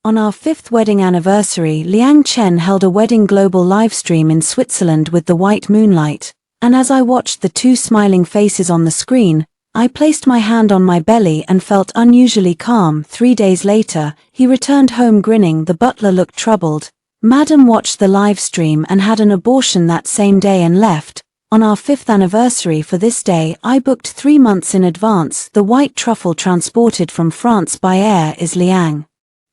On our 5th wedding anniversary, Liang Chen held a wedding global livestream in Switzerland with the white moonlight, and as I watched the two smiling faces on the screen, I placed my hand on my belly and felt unusually calm. 3 days later, he returned home grinning. The butler looked troubled. Madam watched the live stream and had an abortion that same day and left. On our 5th anniversary for this day, I booked 3 months in advance. The white truffle transported from France by air is Liang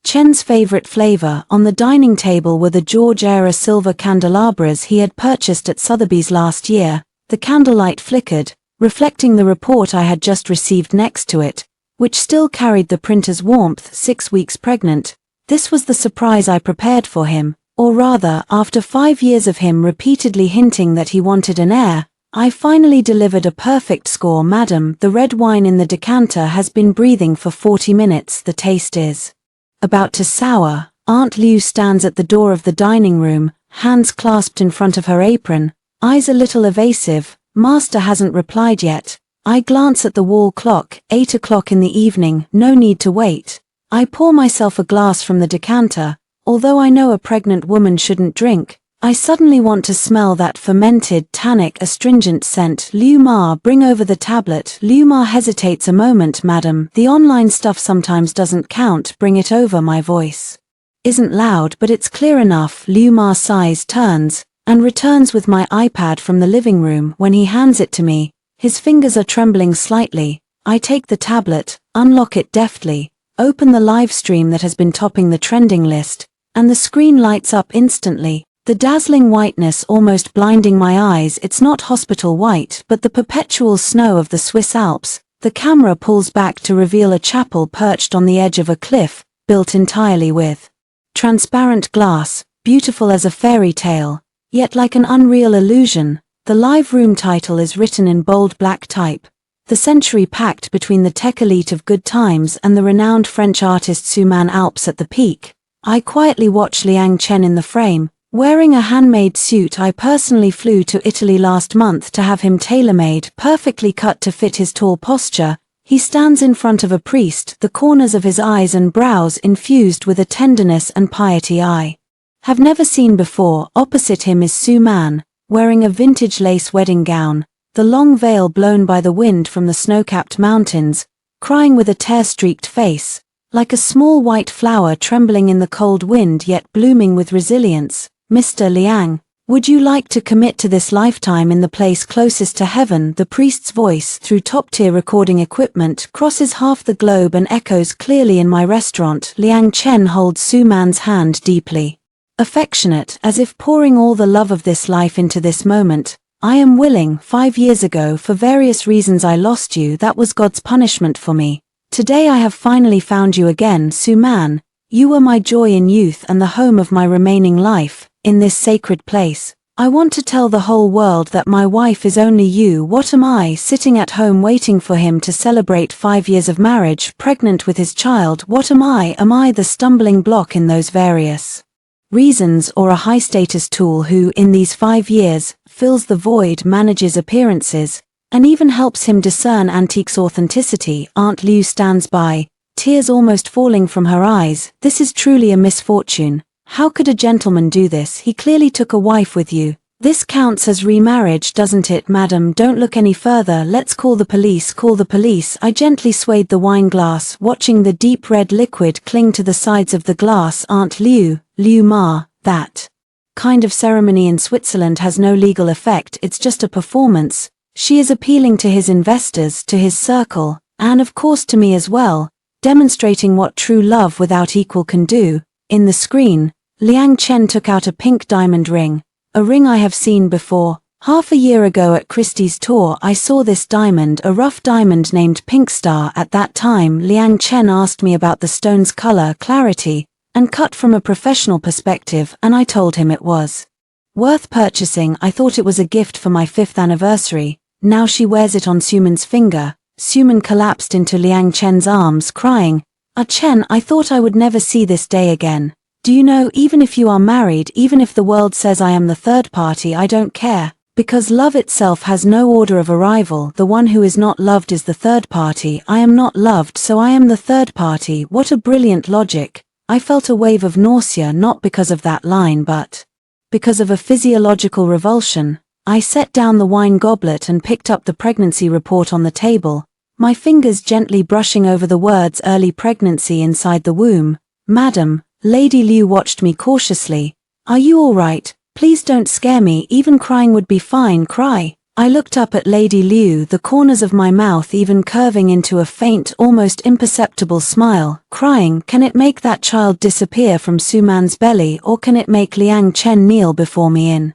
Chen's favorite flavor. On the dining table were the George-era silver candelabras he had purchased at Sotheby's last year. The candlelight flickered, reflecting the report I had just received next to it, which still carried the printer's warmth. 6 weeks pregnant. This was the surprise I prepared for him, or rather, after 5 years of him repeatedly hinting that he wanted an heir, I finally delivered a perfect score. Madam, the red wine in the decanter has been breathing for 40 minutes. The taste is about to sour. Aunt Liu stands at the door of the dining room, hands clasped in front of her apron, eyes a little evasive. Master hasn't replied yet. I glance at the wall clock, 8 o'clock in the evening, no need to wait. I pour myself a glass from the decanter. Although I know a pregnant woman shouldn't drink, I suddenly want to smell that fermented, tannic, astringent scent. Liu Ma, bring over the tablet. Liu Ma hesitates a moment. Madam, the online stuff sometimes doesn't count. Bring it over. My voice isn't loud, but it's clear enough. Liu Ma sighs, turns, and returns with my iPad from the living room. When he hands it to me, his fingers are trembling slightly. I take the tablet, unlock it deftly, open the live stream that has been topping the trending list, and the screen lights up instantly. The dazzling whiteness almost blinding my eyes. It's not hospital white, but the perpetual snow of the Swiss Alps. The camera pulls back to reveal a chapel perched on the edge of a cliff, built entirely with transparent glass, beautiful as a fairy tale, yet like an unreal illusion. The live room title is written in bold black type. The century packed between the tech elite of Good Times and the renowned French artist Suman Alps at the peak. I quietly watch Liang Chen in the frame. Wearing a handmade suit I personally flew to Italy last month to have him tailor-made, perfectly cut to fit his tall posture. He stands in front of a priest, the corners of his eyes and brows infused with a tenderness and piety I have never seen before. Opposite him is Su Man, wearing a vintage lace wedding gown, the long veil blown by the wind from the snow-capped mountains, crying with a tear-streaked face, like a small white flower trembling in the cold wind yet blooming with resilience. Mr. Liang, would you like to commit to this lifetime in the place closest to heaven? The priest's voice, through top-tier recording equipment, crosses half the globe and echoes clearly in my restaurant. Liang Chen holds Su Man's hand deeply affectionate, as if pouring all the love of this life into this moment. I am willing. 5 years ago, for various reasons I lost you. That was God's punishment for me. Today I have finally found you again. Su Man, you were my joy in youth and the home of my remaining life. In this sacred place, I want to tell the whole world that my wife is only you. What am I, sitting at home waiting for him to celebrate 5 years of marriage, pregnant with his child? What am I? Am I the stumbling block in those various reasons, or a high-status tool who, in these 5 years, fills the void, manages appearances, and even helps him discern Antique's authenticity? Aunt Liu stands by, tears almost falling from her eyes. This is truly a misfortune. How could a gentleman do this? He clearly took a wife with you. This counts as remarriage, doesn't it? Madam, don't look any further. Let's call the police. Call the police. I gently swayed the wine glass, watching the deep red liquid cling to the sides of the glass. Aunt Liu, Liu Ma, that kind of ceremony in Switzerland has no legal effect. It's just a performance. She is appealing to his investors, to his circle, and of course to me as well, demonstrating what true love without equal can do. In the screen, Liang Chen took out a pink diamond ring, a ring I have seen before. Half a year ago at Christie's tour I saw this diamond, a rough diamond named Pink Star. At that time Liang Chen asked me about the stone's color, clarity, and cut from a professional perspective, and I told him it was worth purchasing. I thought it was a gift for my 5th anniversary. Now she wears it on Suman's finger. Suman collapsed into Liang Chen's arms, crying, "Ah Chen, I thought I would never see this day again. Do you know, even if you are married, even if the world says I am the third party, I don't care, because love itself has no order of arrival. The one who is not loved is the third party. I am not loved, so I am the third party." What a brilliant logic. I felt a wave of nausea not because of that line but because of a physiological revulsion. I set down the wine goblet and picked up the pregnancy report on the table, my fingers gently brushing over the words early pregnancy inside the womb. Madam, Lady Liu watched me cautiously. Are you all right? Please don't scare me, even crying would be fine. Cry. I looked up at Lady Liu, the corners of my mouth even curving into a faint, almost imperceptible smile. Crying, can it make that child disappear from Suman's belly, or can it make Liang Chen kneel before me in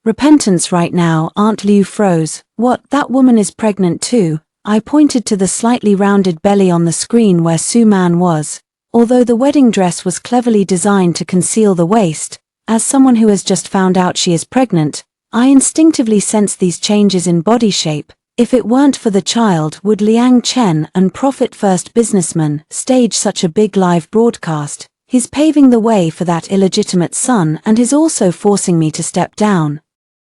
repentance right now? Aunt Liu froze. What, that woman is pregnant too? I pointed to the slightly rounded belly on the screen where Suman was. Although the wedding dress was cleverly designed to conceal the waist, as someone who has just found out she is pregnant, I instinctively sensed these changes in body shape. If it weren't for the child, would Liang Chen, an profit-first businessman, stage such a big live broadcast? He's paving the way for that illegitimate son and is also forcing me to step down.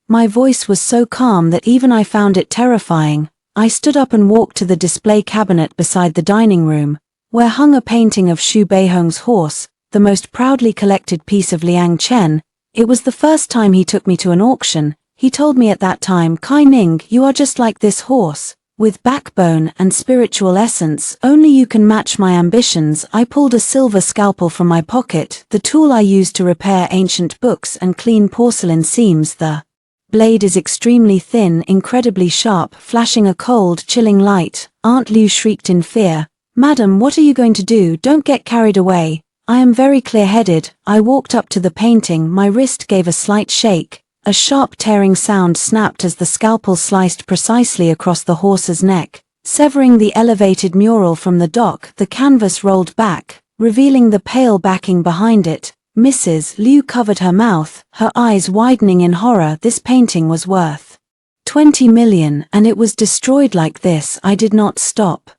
My voice was so calm that even I found it terrifying. I stood up and walked to the display cabinet beside the dining room, where hung a painting of Xu Beihong's horse, the most proudly collected piece of Liang Chen. It was the first time he took me to an auction. He told me at that time, Kai Ning, you are just like this horse, with backbone and spiritual essence. Only you can match my ambitions. I pulled a silver scalpel from my pocket, the tool I used to repair ancient books and clean porcelain seams. The blade is extremely thin, incredibly sharp, flashing a cold, chilling light. Aunt Liu shrieked in fear. Madam, what are you going to do? Don't get carried away. I am very clear-headed. I walked up to the painting, my wrist gave a slight shake. A sharp tearing sound snapped as the scalpel sliced precisely across the horse's neck, severing the elevated mural from the dock. The canvas rolled back, revealing the pale backing behind it. Mrs. Liu covered her mouth, her eyes widening in horror. This painting was worth 20 million, and it was destroyed like this. I did not stop.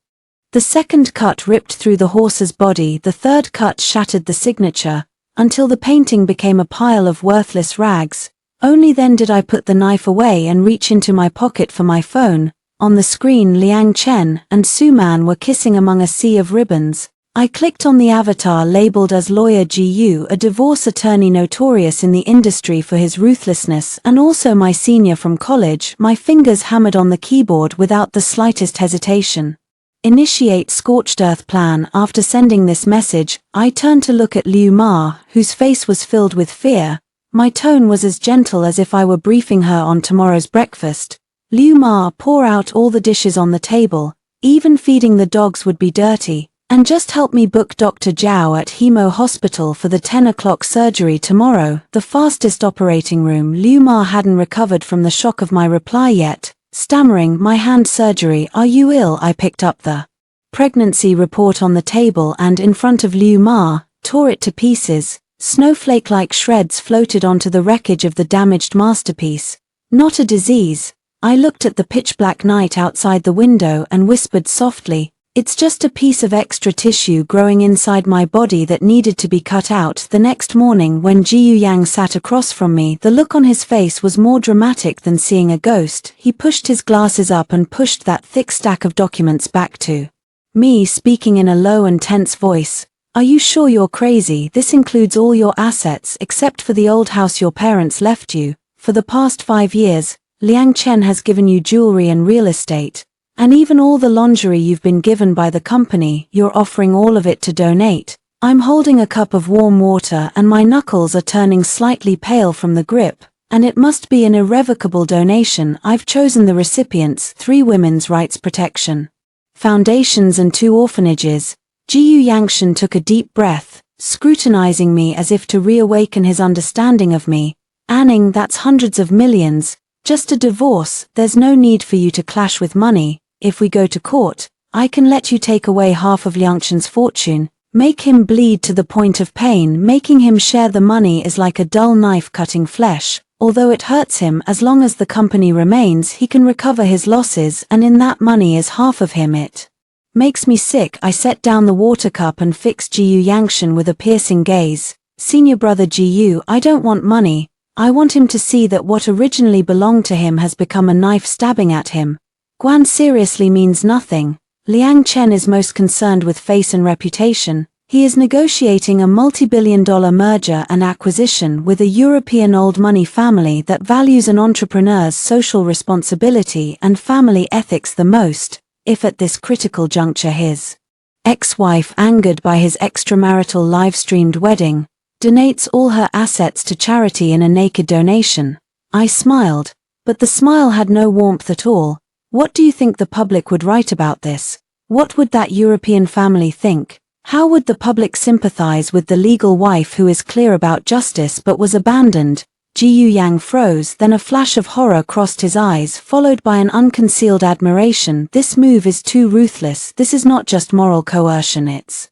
The second cut ripped through the horse's body, the third cut shattered the signature, until the painting became a pile of worthless rags. Only then did I put the knife away and reach into my pocket for my phone. On the screen, Liang Chen and Suman were kissing among a sea of ribbons. I clicked on the avatar labeled as Lawyer Gu, a divorce attorney notorious in the industry for his ruthlessness and also my senior from college. My fingers hammered on the keyboard without the slightest hesitation. Initiate scorched earth plan. After sending this message, I turned to look at Liu Ma, whose face was filled with fear. My tone was as gentle as if I were briefing her on tomorrow's breakfast. Liu Ma, pour out all the dishes on the table. Even feeding the dogs would be dirty. And just help me book Dr. Zhao at Hemo Hospital for the 10 o'clock surgery tomorrow. The fastest operating room. Liu Ma hadn't recovered from the shock of my reply yet. Stammering, my hand surgery. Are you ill? I picked up the pregnancy report on the table and in front of Liu Ma, tore it to pieces. Snowflake-like shreds floated onto the wreckage of the damaged masterpiece. Not a disease. I looked at the pitch-black night outside the window and whispered softly, it's just a piece of extra tissue growing inside my body that needed to be cut out. The next morning when Jiyu Yang sat across from me, the look on his face was more dramatic than seeing a ghost. He pushed his glasses up and pushed that thick stack of documents back to me, speaking in a low and tense voice. Are you sure you're crazy? This includes all your assets except for the old house your parents left you. For the past 5 years, Liang Chen has given you jewelry and real estate. And even all the lingerie you've been given by the company, you're offering all of it to donate. I'm holding a cup of warm water and my knuckles are turning slightly pale from the grip, and it must be an irrevocable donation. I've chosen the recipients, 3 women's rights protection foundations and 2 orphanages. Jiyu Yangshan took a deep breath, scrutinizing me as if to reawaken his understanding of me. Anning, that's hundreds of millions. Just a divorce. There's no need for you to clash with money. If we go to court, I can let you take away half of Liangshan's fortune, make him bleed to the point of pain. Making him share the money is like a dull knife cutting flesh. Although it hurts him, as long as the company remains, he can recover his losses, and in that money is half of him. It makes me sick. I set down the water cup and fixed Jiyu Yangshan with a piercing gaze. Senior brother Jiyu, I don't want money. I want him to see that what originally belonged to him has become a knife stabbing at him. Guan seriously means nothing. Liang Chen is most concerned with face and reputation. He is negotiating a multi-billion-dollar merger and acquisition with a European old money family that values an entrepreneur's social responsibility and family ethics the most, if at this critical juncture his ex-wife, angered by his extramarital live-streamed wedding, donates all her assets to charity in a naked donation. I smiled, but the smile had no warmth at all. What do you think the public would write about this? What would that European family think? How would the public sympathize with the legal wife who is clear about justice but was abandoned? Jiu Yang froze, then a flash of horror crossed his eyes, followed by an unconcealed admiration. This move is too ruthless. This is not just moral coercion, it's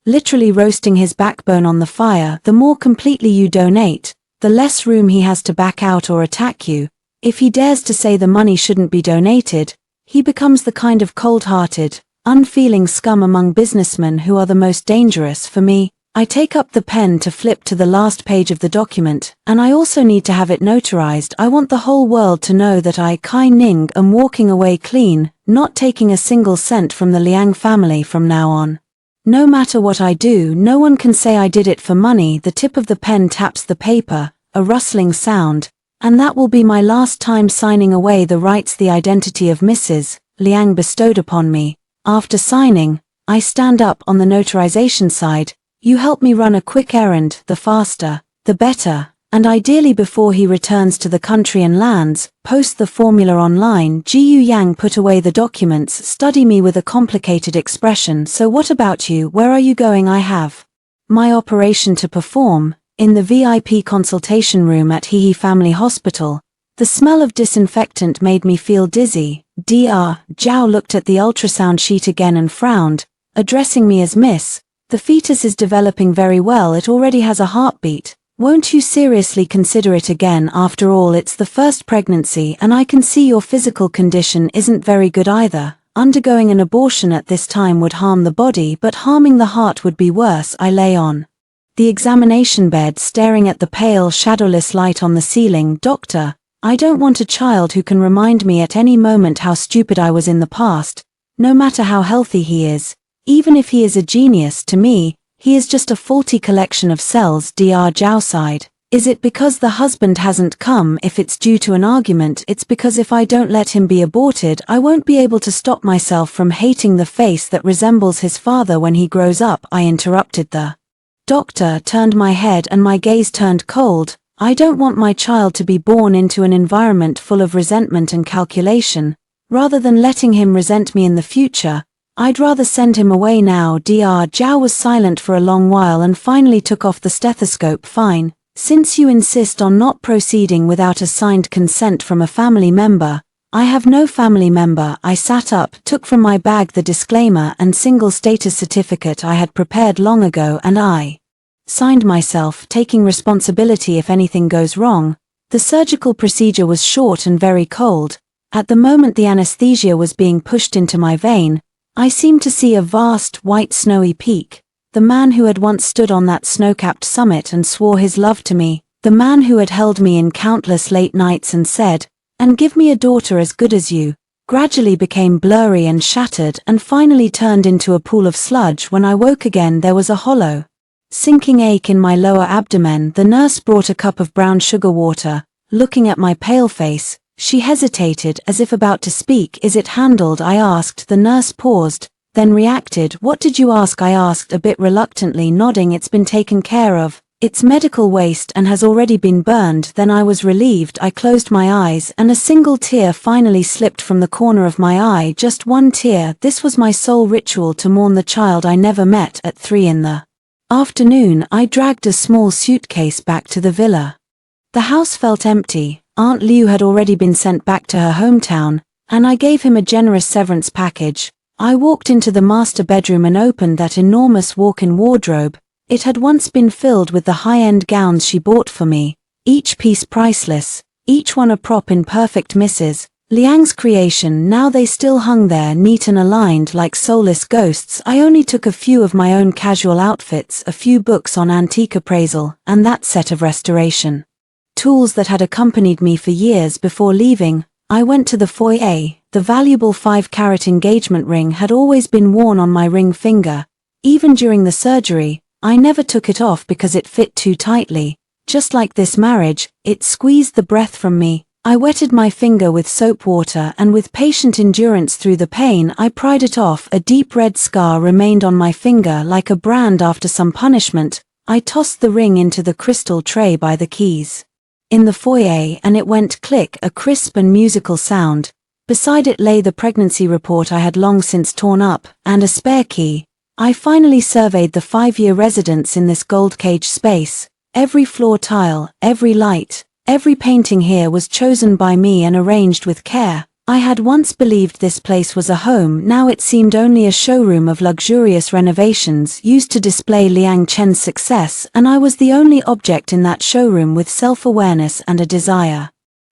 literally roasting his backbone on the fire. The more completely you donate, the less room he has to back out or attack you. If he dares to say the money shouldn't be donated, he becomes the kind of cold-hearted, unfeeling scum among businessmen who are the most dangerous. For me, I take up the pen to flip to the last page of the document, and I also need to have it notarized. I want the whole world to know that I, Kai Ning, am walking away clean, not taking a single cent from the Liang family from now on. No matter what I do, no one can say I did it for money. The tip of the pen taps the paper, a rustling sound, and that will be my last time signing away the rights the identity of Mrs. Liang bestowed upon me. After signing, I stand up on the notarization side. You help me run a quick errand, the faster, the better, and ideally before he returns to the country and lands. Post the formula online. Jiu Yang put away the documents, study me with a complicated expression. So what about you? Where are you going? I have my operation to perform, in the VIP consultation room at Hehe Family Hospital. The smell of disinfectant made me feel dizzy. Dr. Zhao looked at the ultrasound sheet again and frowned, addressing me as Miss. The fetus is developing very well. It already has a heartbeat. Won't you seriously consider it again? After all, it's the first pregnancy, and I can see your physical condition isn't very good either. Undergoing an abortion at this time would harm the body, but harming the heart would be worse. I lay on the examination bed, staring at the pale, shadowless light on the ceiling. Doctor, I don't want a child who can remind me at any moment how stupid I was in the past. No matter how healthy he is, even if he is a genius, to me, he is just a faulty collection of cells. Dr. Zhao sighed. Is it because the husband hasn't come? If it's due to an argument, it's because if I don't let him be aborted, I won't be able to stop myself from hating the face that resembles his father when he grows up. I interrupted. The doctor turned my head and my gaze turned cold. I don't want my child to be born into an environment full of resentment and calculation. Rather than letting him resent me in the future, I'd rather send him away now. Dr. Zhao was silent for a long while and finally took off the stethoscope. Fine. Since you insist on not proceeding without a signed consent from a family member, I have no family member. I sat up, took from my bag the disclaimer and single status certificate I had prepared long ago, and I signed myself, taking responsibility if anything goes wrong. The surgical procedure was short and very cold. At the moment the anesthesia was being pushed into my vein, I seemed to see a vast, white snowy peak. The man who had once stood on that snow-capped summit and swore his love to me, the man who had held me in countless late nights and said, "And give me a daughter as good as you," gradually became blurry and shattered and finally turned into a pool of sludge. When I woke again there was a hollow, sinking ache in my lower abdomen. The nurse brought a cup of brown sugar water. Looking at my pale face, she hesitated as if about to speak. Is it handled? I asked. The nurse paused, then reacted. What did you ask? I asked a bit reluctantly, nodding. It's been taken care of. It's medical waste and has already been burned. Then I was relieved. I closed my eyes and a single tear finally slipped from the corner of my eye. Just one tear. This was my sole ritual to mourn the child I never met. At 3 in the afternoon, I dragged a small suitcase back to the villa. The house felt empty. Aunt Liu had already been sent back to her hometown, and I gave him a generous severance package. I walked into the master bedroom and opened that enormous walk-in wardrobe. It had once been filled with the high-end gowns she bought for me, each piece priceless, each one a prop in perfect Mrs. Liang's creation. Now they still hung there, neat and aligned like soulless ghosts. I only took a few of my own casual outfits, a few books on antique appraisal, and that set of restoration tools that had accompanied me for years. Before leaving, I went to the foyer. The valuable 5-carat engagement ring had always been worn on my ring finger, Even during the surgery, I never took it off because it fit too tightly. Just like this marriage, it squeezed the breath from me. I wetted my finger with soap water and with patient endurance through the pain I pried it off. A deep red scar remained on my finger like a brand after some punishment. I tossed the ring into the crystal tray by the keys in the foyer and it went click, a crisp and musical sound. Beside it lay the pregnancy report I had long since torn up, and a spare key. I finally surveyed the 5-year residence in this gold cage space. Every floor tile, every light, every painting here was chosen by me and arranged with care. I had once believed this place was a home, now it seemed only a showroom of luxurious renovations used to display Liang Chen's success, and I was the only object in that showroom with self-awareness and a desire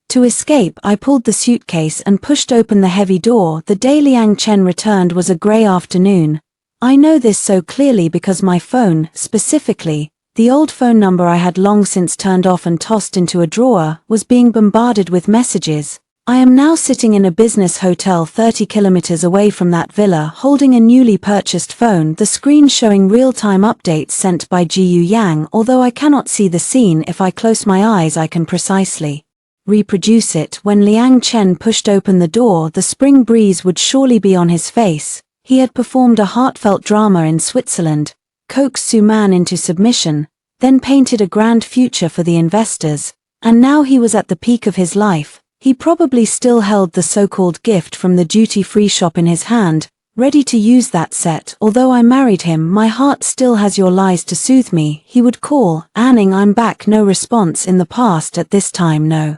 to escape. I pulled the suitcase and pushed open the heavy door. The day Liang Chen returned was a grey afternoon. I know this so clearly because my phone, specifically, the old phone number I had long since turned off and tossed into a drawer, was being bombarded with messages. I am now sitting in a business hotel 30 kilometers away from that villa, holding a newly purchased phone, the screen showing real-time updates sent by Jiyu Yang. Although I cannot see the scene, if I close my eyes I can precisely reproduce it. When Liang Chen pushed open the door, the spring breeze would surely be on his face. He had performed a heartfelt drama in Switzerland, coaxed Su Man into submission, then painted a grand future for the investors, and now he was at the peak of his life. He probably still held the so-called gift from the duty-free shop in his hand, ready to use that set. Although I married him, my heart still has your lies to soothe me. He would call, "Anning, I'm back." No response in the past. At this time, no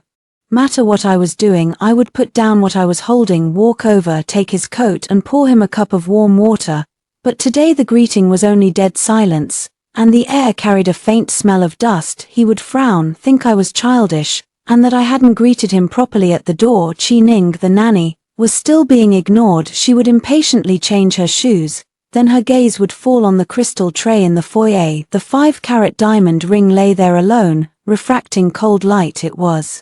matter what I was doing, I would put down what I was holding, walk over, take his coat and pour him a cup of warm water. But today the greeting was only dead silence, and the air carried a faint smell of dust. He would frown, think I was childish, and that I hadn't greeted him properly at the door. Chi Ning, the nanny, was still being ignored. She would impatiently change her shoes, then her gaze would fall on the crystal tray in the foyer. The 5-carat diamond ring lay there alone, refracting cold light. It was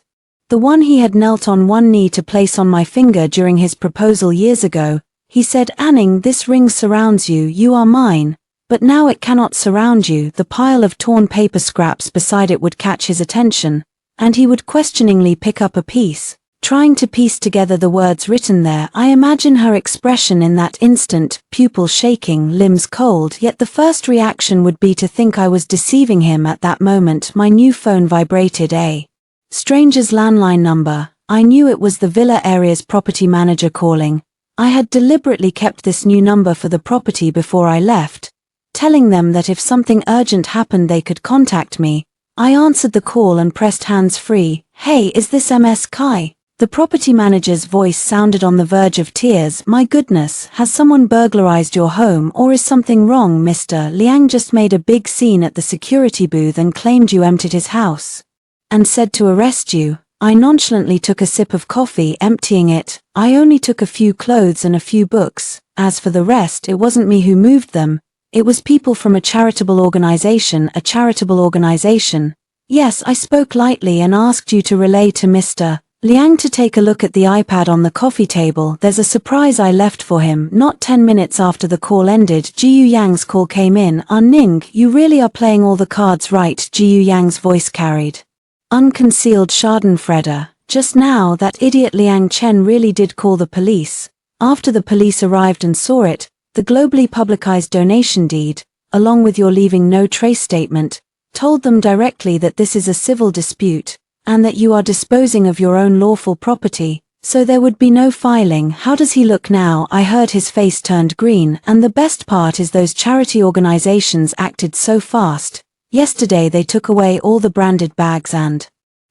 the one he had knelt on one knee to place on my finger during his proposal years ago. He said, "Anning, this ring surrounds you, you are mine." But now it cannot surround you. The pile of torn paper scraps beside it would catch his attention, and he would questioningly pick up a piece, trying to piece together the words written there. I imagine her expression in that instant, pupil shaking, limbs cold, yet the first reaction would be to think I was deceiving him. At that moment my new phone vibrated, a stranger's landline number. I knew it was the villa area's property manager calling. I had deliberately kept this new number for the property before I left, telling them that if something urgent happened they could contact me. I answered the call and pressed hands-free. "Hey, is this MS Kai?" The property manager's voice sounded on the verge of tears. "My goodness, has someone burglarized your home, or is something wrong, Mr. Liang just made a big scene at the security booth and claimed you emptied his house and said to arrest you." I nonchalantly took a sip of coffee, emptying it. "I only took a few clothes and a few books. As for the rest, it wasn't me who moved them. It was people from a charitable organization." "A charitable organization?" "Yes." I spoke lightly and asked you to relay to Mr. Liang to take a look at the iPad on the coffee table. There's a surprise I left for him." Not 10 minutes after the call ended, Jiyu Yang's call came in. Ning, you really are playing all the cards right." Jiyu Yang's voice carried unconcealed schadenfreude. "Just now, that idiot Liang Chen really did call the police. After the police arrived and saw it, the globally publicized donation deed, along with your leaving no trace statement, told them directly that this is a civil dispute, and that you are disposing of your own lawful property, so there would be no filing." "How does he look now?" I heard his face turned green. "And the best part is those charity organizations acted so fast. Yesterday they took away all the branded bags and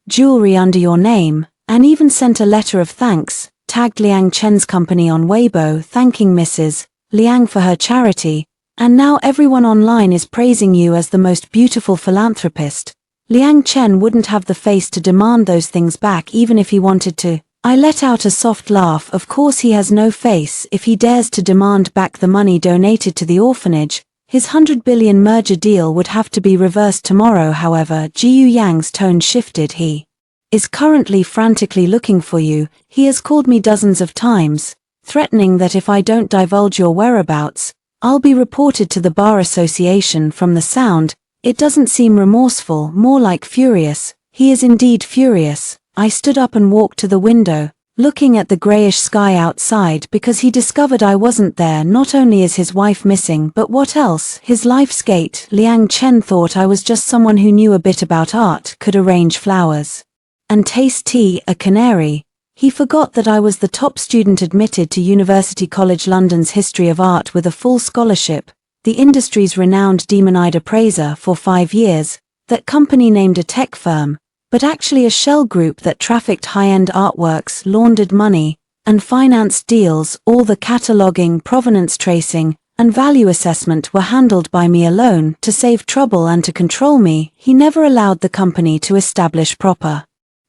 jewelry under your name, and even sent a letter of thanks, tagged Liang Chen's company on Weibo, thanking Mrs. Liang for her charity, and now everyone online is praising you as the most beautiful philanthropist. Liang Chen wouldn't have the face to demand those things back even if he wanted to." I let out a soft laugh. "Of course he has no face if he dares to demand back the money donated to the orphanage. His 100 billion merger deal would have to be reversed tomorrow." However, Jiyu Yang's tone shifted. "He is currently frantically looking for you. He has called me dozens of times, threatening that if I don't divulge your whereabouts, I'll be reported to the Bar Association. From the sound, it doesn't seem remorseful, more like furious. He is indeed furious. I stood up and walked to the window, looking at the grayish sky outside because he discovered I wasn't there. Not only is his wife missing, but what else? His life skate. Liang Chen thought I was just someone who knew a bit about art, could arrange flowers and taste tea, a canary. He forgot that I was the top student admitted to University College London's History of Art with a full scholarship, the industry's renowned demon-eyed appraiser for 5 years, that company named a tech firm, but actually a shell group that trafficked high-end artworks, laundered money, and financed deals. All the cataloging, provenance tracing, and value assessment were handled by me alone. To save trouble and to control me, he never allowed the company to establish proper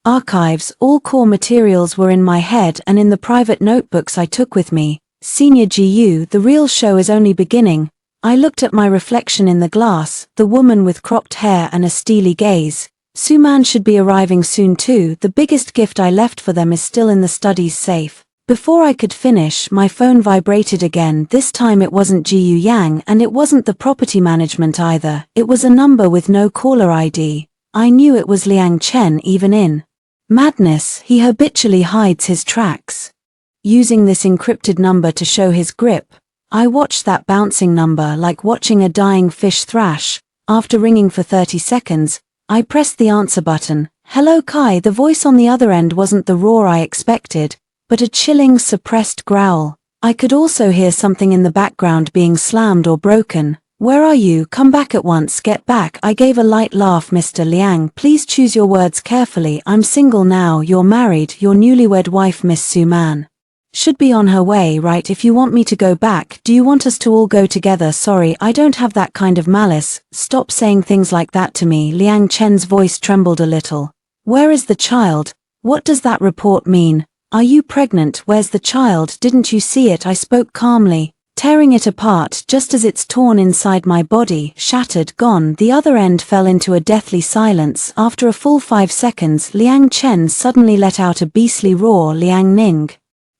archives. All core materials were in my head and in the private notebooks I took with me. Senior GU, the real show is only beginning. I looked at my reflection in the glass, the woman with cropped hair and a steely gaze. Suman should be arriving soon too. The biggest gift I left for them is still in the study's safe. Before I could finish, my phone vibrated again. This time it wasn't Jiu Yang and it wasn't the property management either. It was a number with no caller ID. I knew it was Liang Chen. Even in madness, he habitually hides his tracks. Using this encrypted number to show his grip, I watched that bouncing number like watching a dying fish thrash. After ringing for 30 seconds, I pressed the answer button. Hello Kai. The voice on the other end wasn't the roar I expected, but a chilling, suppressed growl. I could also hear something in the background being slammed or broken. Where are you? Come back at once. Get back. I gave a light laugh. Mr. Liang, please choose your words carefully. I'm single now. You're married. Your newlywed wife Miss Suman should be on her way, right? If you want me to go back, do you want us to all go together? Sorry, I don't have that kind of malice. Stop saying things like that to me. Liang Chen's voice trembled a little. Where is the child? What does that report mean? Are you pregnant? Where's the child? Didn't you see it? I spoke calmly, tearing it apart just as it's torn inside my body, shattered, gone. The other end fell into a deathly silence. After a full 5 seconds, Liang Chen suddenly let out a beastly roar. Liang Ning.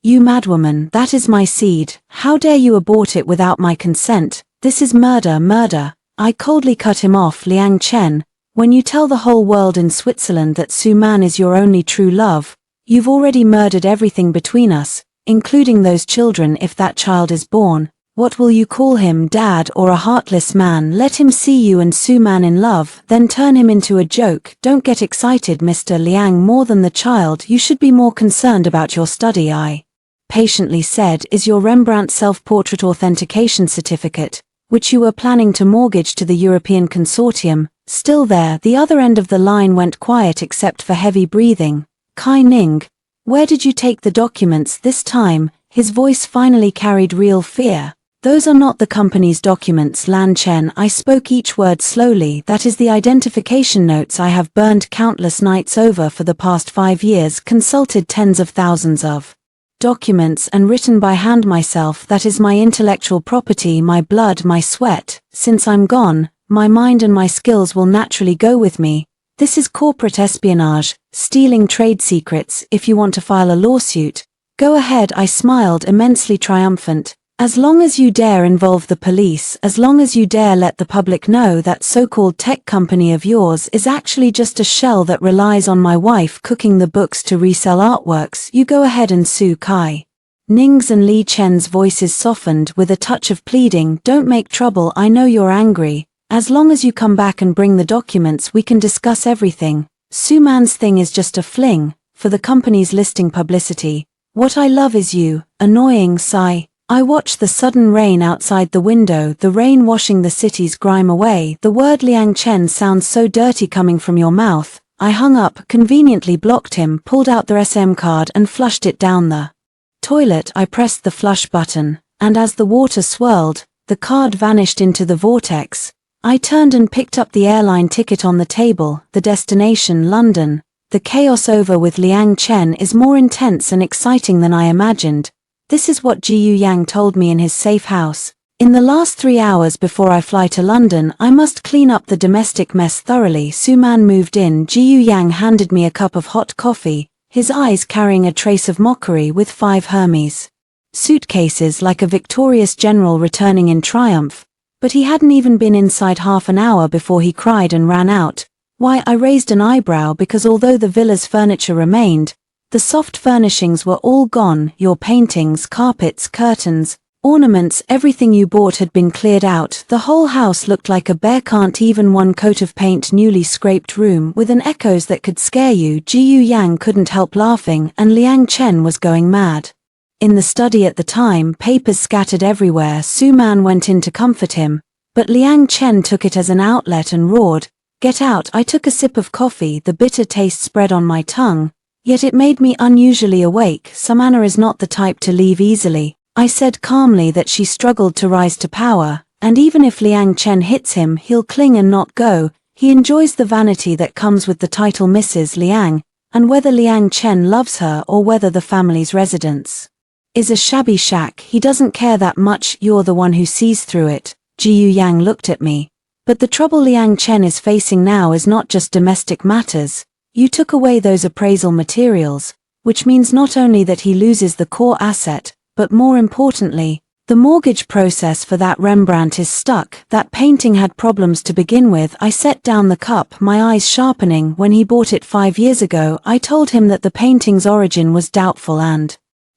You madwoman, that is my seed. How dare you abort it without my consent? This is murder, murder. I coldly cut him off. Liang Chen, when you tell the whole world in Switzerland that Suman is your only true love, you've already murdered everything between us, including those children. If that child is born, what will you call him? Dad or a heartless man? Let him see you and Suman in love, then turn him into a joke. Don't get excited, Mr. Liang. More than the child, you should be more concerned about your study. I patiently said, is your Rembrandt self-portrait authentication certificate, which you were planning to mortgage to the European Consortium, still there? The other end of the line went quiet except for heavy breathing. Kai Ning, where did you take the documents? This time, his voice finally carried real fear. Those are not the company's documents, Lan Chen. I spoke each word slowly. That is the identification notes I have burned countless nights over for the past 5 years, consulted tens of thousands of documents and written by hand myself. That is my intellectual property, my blood, my sweat. Since I'm gone, my mind and my skills will naturally go with me. This is corporate espionage, stealing trade secrets. If you want to file a lawsuit, go ahead. I smiled, immensely triumphant. As long as you dare involve the police, as long as you dare let the public know that so-called tech company of yours is actually just a shell that relies on my wife cooking the books to resell artworks, you go ahead and sue. Kai Ning's and Li Chen's voices softened with a touch of pleading. Don't make trouble. I know you're angry. As long as you come back and bring the documents, we can discuss everything. Suman's thing is just a fling for the company's listing publicity. What I love is you. Annoying. Sigh. I watched the sudden rain outside the window, the rain washing the city's grime away. The word Liang Chen sounds so dirty coming from your mouth. I hung up, conveniently blocked him, pulled out the SM card and flushed it down the toilet. I pressed the flush button, and as the water swirled, the card vanished into the vortex. I turned and picked up the airline ticket on the table. The destination, London. The chaos over with Liang Chen is more intense and exciting than I imagined. This is what Jiu Yang told me in his safe house. In the last 3 hours before I fly to London, I must clean up the domestic mess thoroughly. Suman moved in. Jiu Yang handed me a cup of hot coffee, his eyes carrying a trace of mockery. With 5 Hermes suitcases like a victorious general returning in triumph, but he hadn't even been inside half an hour before he cried and ran out. Why, I raised an eyebrow because although the villa's furniture remained, the soft furnishings were all gone. Your paintings, carpets, curtains, ornaments, everything you bought had been cleared out. The whole house looked like a bare can't even one coat of paint newly scraped room with an echoes that could scare you. Jiyu Yang couldn't help laughing and Liang Chen was going mad. In the study at the time, papers scattered everywhere. Su Man went in to comfort him, but Liang Chen took it as an outlet and roared, "Get out!" I took a sip of coffee, the bitter taste spread on my tongue, yet it made me unusually awake. Samana is not the type to leave easily. I said calmly that she struggled to rise to power, and even if Liang Chen hits him, he'll cling and not go. He enjoys the vanity that comes with the title Mrs. Liang, and whether Liang Chen loves her or whether the family's residence is a shabby shack, he doesn't care that much. You're the one who sees through it. Jiyu Yang looked at me. But the trouble Liang Chen is facing now is not just domestic matters. You took away those appraisal materials, which means not only that he loses the core asset, but more importantly, the mortgage process for that Rembrandt is stuck. That painting had problems to begin with. I set down the cup, my eyes sharpening. When he bought it 5 years ago, I told him that the painting's origin was doubtful and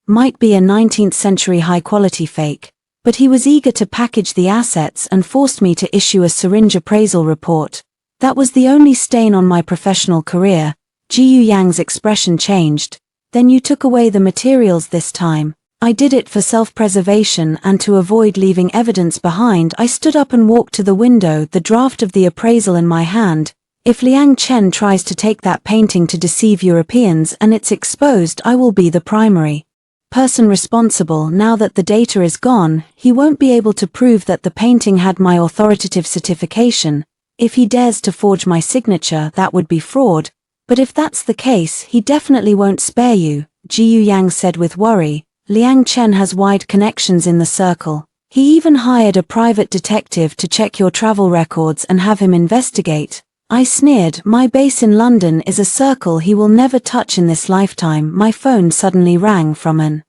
might be a 19th century high-quality fake, but he was eager to package the assets and forced me to issue a syringe appraisal report. That was the only stain on my professional career. Jiyu Yang's expression changed. Then you took away the materials this time. I did it for self-preservation and to avoid leaving evidence behind. I stood up and walked to the window, the draft of the appraisal in my hand. If Liang Chen tries to take that painting to deceive Europeans and it's exposed, I will be the primary person responsible. Now that the data is gone, he won't be able to prove that the painting had my authoritative certification. If he dares to forge my signature, that would be fraud. But if that's the case, he definitely won't spare you, Jiyu Yang said with worry. Liang Chen has wide connections in the circle. He even hired a private detective to check your travel records and have him investigate. I sneered. My base in London is a circle he will never touch in this lifetime. My phone suddenly rang from an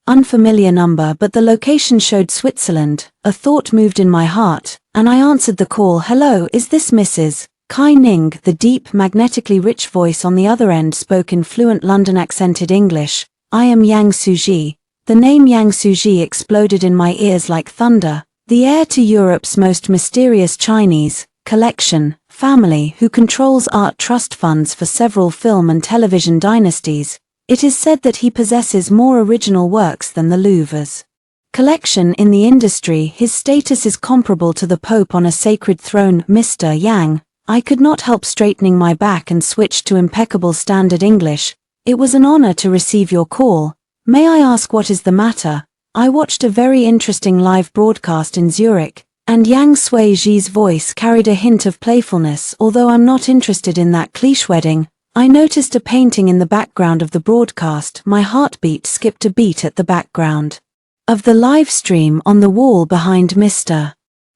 unfamiliar number, but the location showed Switzerland. A thought moved in my heart, and I answered the call. "Hello, is this Mrs. Kai Ning?" The deep, magnetically rich voice on the other end spoke in fluent London-accented English. "I am Yang Suji." The name Yang Suji exploded in my ears like thunder. The heir to Europe's most mysterious Chinese collection family, who controls art trust funds for several film and television dynasties. It is said that he possesses more original works than the Louvre's collection in the industry. His status is comparable to the Pope on a sacred throne. "Mr. Yang." I could not help straightening my back and switched to impeccable standard English. "It was an honor to receive your call. May I ask what is the matter?" I watched a very interesting live broadcast in Zurich, and Yang Sui-ji's voice carried a hint of playfulness. "Although I'm not interested in that cliché wedding." I noticed a painting in the background of the broadcast. My heartbeat skipped a beat at the background of the live stream. On the wall behind Mr.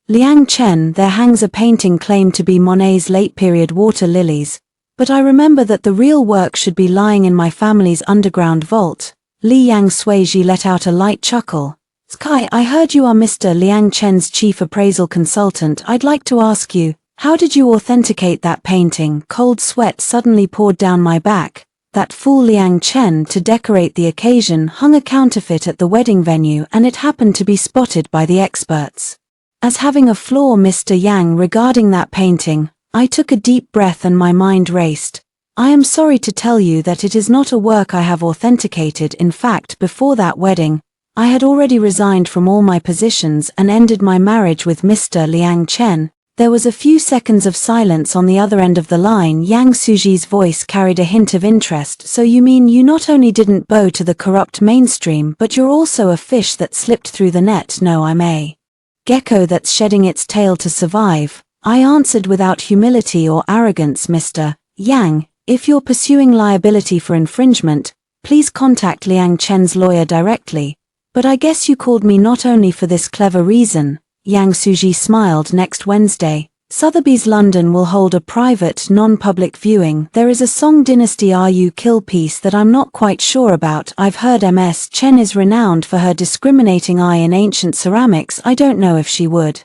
Liang Chen there hangs a painting claimed to be Monet's late-period water lilies, but I remember that the real work should be lying in my family's underground vault. Yang Sui-ji let out a light chuckle. "Sky, I heard you are Mr. Liang Chen's chief appraisal consultant. I'd like to ask you, how did you authenticate that painting?" Cold sweat suddenly poured down my back. That fool Liang Chen, to decorate the occasion, hung a counterfeit at the wedding venue, and it happened to be spotted by the experts as having a flaw. Mr. Yang, regarding that painting, I took a deep breath and my mind raced. "I am sorry to tell you that it is not a work I have authenticated. In fact, before that wedding, I had already resigned from all my positions and ended my marriage with Mr. Liang Chen." There was a few seconds of silence on the other end of the line. Yang Suji's voice carried a hint of interest. "So you mean you not only didn't bow to the corrupt mainstream, but you're also a fish that slipped through the net?" "No, I'm a gecko that's shedding its tail to survive," I answered without humility or arrogance. "Mr. Yang, if you're pursuing liability for infringement, please contact Liang Chen's lawyer directly. But I guess you called me not only for this clever reason." Yang Suji smiled. "Next Wednesday, Sotheby's London will hold a private, non-public viewing. There is a Song Dynasty RU Kill piece that I'm not quite sure about. I've heard Ms. Chen is renowned for her discriminating eye in ancient ceramics. I don't know if she would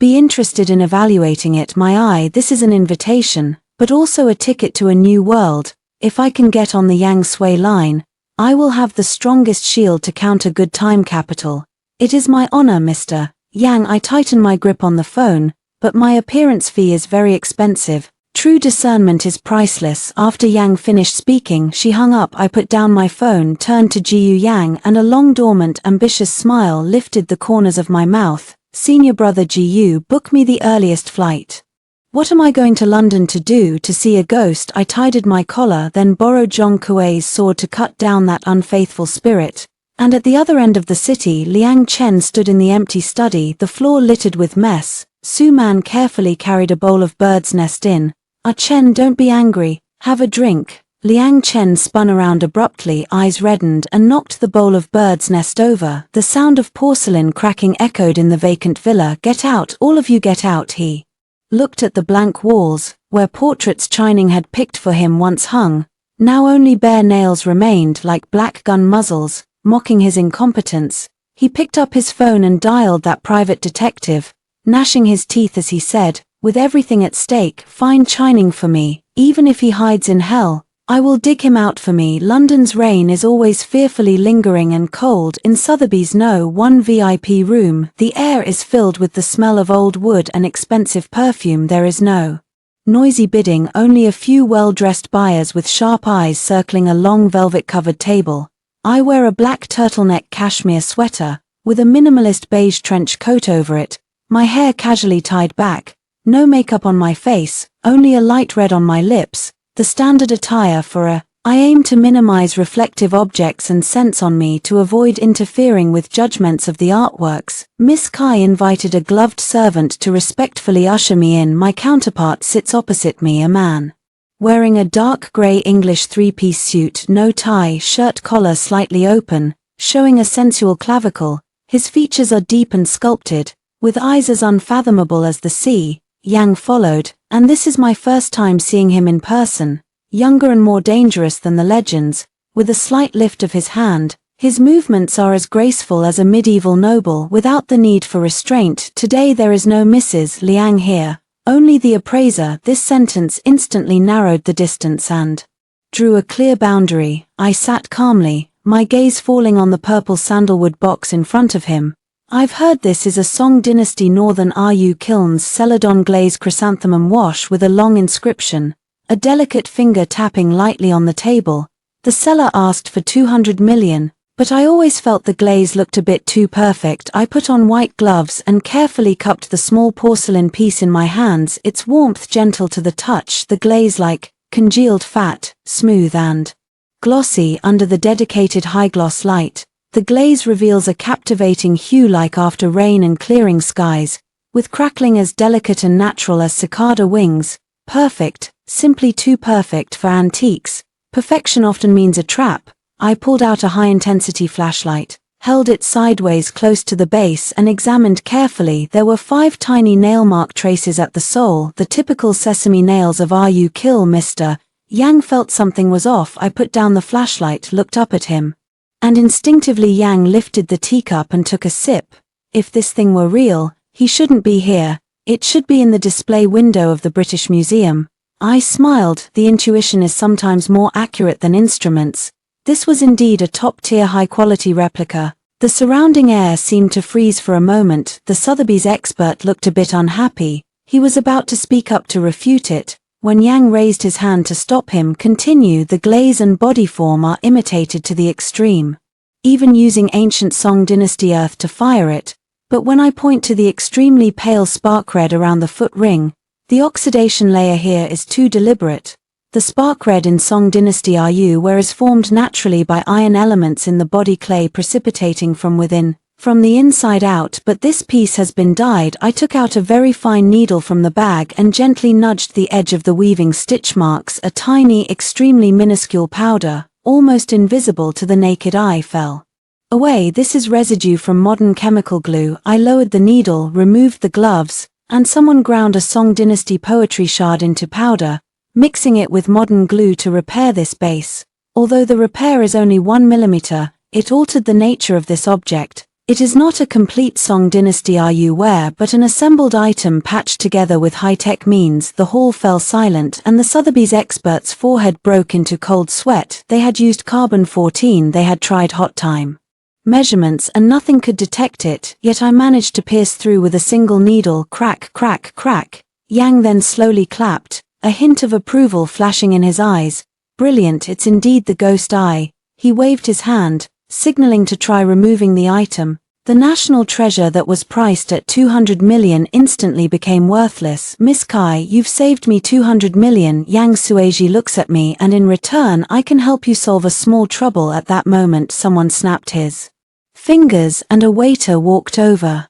be interested in evaluating it. My eye, this is an invitation, but also a ticket to a new world. If I can get on the Yang Sui line, I will have the strongest shield to counter good time capital. It is my honor, Mr. Yang. I tighten my grip on the phone, but my appearance fee is very expensive. True discernment is priceless. After Yang finished speaking, she hung up. I put down my phone, turned to Jiyu Yang, and a long dormant, ambitious smile lifted the corners of my mouth. Senior brother Jiyu, book me the earliest flight. What am I going to London to do? To see a ghost? I tidied my collar, then borrowed Zhong Kuei's sword to cut down that unfaithful spirit. And at the other end of the city, Liang Chen stood in the empty study, the floor littered with mess. Su Man carefully carried a bowl of bird's nest in. Ah Chen, don't be angry, have a drink. Liang Chen spun around abruptly, eyes reddened, and knocked the bowl of bird's nest over. The sound of porcelain cracking echoed in the vacant villa. Get out, all of you, get out. He looked at the blank walls, where portraits Chining had picked for him once hung. Now only bare nails remained, like black gun muzzles, mocking his incompetence. He picked up his phone and dialed that private detective, gnashing his teeth as he said, with everything at stake, find Chining for me, even if he hides in hell. I will dig him out for me. London's rain is always fearfully lingering and cold. In Sotheby's No. 1 VIP room, the air is filled with the smell of old wood and expensive perfume. There is no noisy bidding, only a few well-dressed buyers with sharp eyes circling a long velvet-covered table. I wear a black turtleneck cashmere sweater, with a minimalist beige trench coat over it, my hair casually tied back, no makeup on my face, only a light red on my lips. The standard attire for a. I aim to minimize reflective objects and scents on me to avoid interfering with judgments of the artworks. Miss Kai invited a gloved servant to respectfully usher me in. My counterpart sits opposite me, a man wearing a dark grey English three-piece suit, no tie, shirt collar slightly open, showing a sensual clavicle. His features are deep and sculpted, with eyes as unfathomable as the sea. Yang followed, and this is my first time seeing him in person. Younger and more dangerous than the legends, with a slight lift of his hand, his movements are as graceful as a medieval noble without the need for restraint. Today there is no Mrs. Liang here, only the appraiser. This sentence instantly narrowed the distance and drew a clear boundary. I sat calmly, my gaze falling on the purple sandalwood box in front of him. I've heard this is a Song Dynasty Northern RU Kilns Celadon Glaze chrysanthemum wash with a long inscription, a delicate finger tapping lightly on the table. The seller asked for 200 million, but I always felt the glaze looked a bit too perfect. I put on white gloves and carefully cupped the small porcelain piece in my hands, its warmth gentle to the touch, the glaze like congealed fat, smooth and glossy under the dedicated high-gloss light. The glaze reveals a captivating hue like after rain and clearing skies, with crackling as delicate and natural as cicada wings. Perfect, simply too perfect for antiques. Perfection often means a trap. I pulled out a high-intensity flashlight, held it sideways close to the base and examined carefully. There were 5 tiny nail mark traces at the sole, the typical sesame nails of RU Kill. Mr. Yang felt something was off. I put down the flashlight, looked up at him, and instinctively Yang lifted the teacup and took a sip. If this thing were real, he shouldn't be here. It should be in the display window of the British Museum. I smiled. The intuition is sometimes more accurate than instruments. This was indeed a top-tier high-quality replica. The surrounding air seemed to freeze for a moment. The Sotheby's expert looked a bit unhappy. He was about to speak up to refute it, when Yang raised his hand to stop him. Continue. The glaze and body form are imitated to the extreme, even using ancient Song Dynasty earth to fire it. But when I point to the extremely pale spark red around the foot ring, the oxidation layer here is too deliberate. The spark red in Song Dynasty RU is formed naturally by iron elements in the body clay precipitating from within, from the inside out, but this piece has been dyed. I took out a very fine needle from the bag and gently nudged the edge of the weaving stitch marks. A tiny, extremely minuscule powder, almost invisible to the naked eye, fell away. This is residue from modern chemical glue. I lowered the needle, removed the gloves, and someone ground a Song Dynasty poetry shard into powder, mixing it with modern glue to repair this base. Although the repair is only 1 millimeter, it altered the nature of this object. It is not a complete Song Dynasty RU-ware but an assembled item patched together with high-tech means. The hall fell silent and the Sotheby's expert's forehead broke into cold sweat. They had used carbon-14, they had tried hot time measurements and nothing could detect it, yet I managed to pierce through with a single needle. Crack, crack, crack. Yang then slowly clapped, a hint of approval flashing in his eyes. Brilliant, it's indeed the ghost eye. He waved his hand, signaling to try removing the item. The national treasure that was priced at 200 million instantly became worthless. Miss Kai, you've saved me 200 million. Yang Sueji looks at me and in return I can help you solve a small trouble. At that moment someone snapped his fingers and a waiter walked over,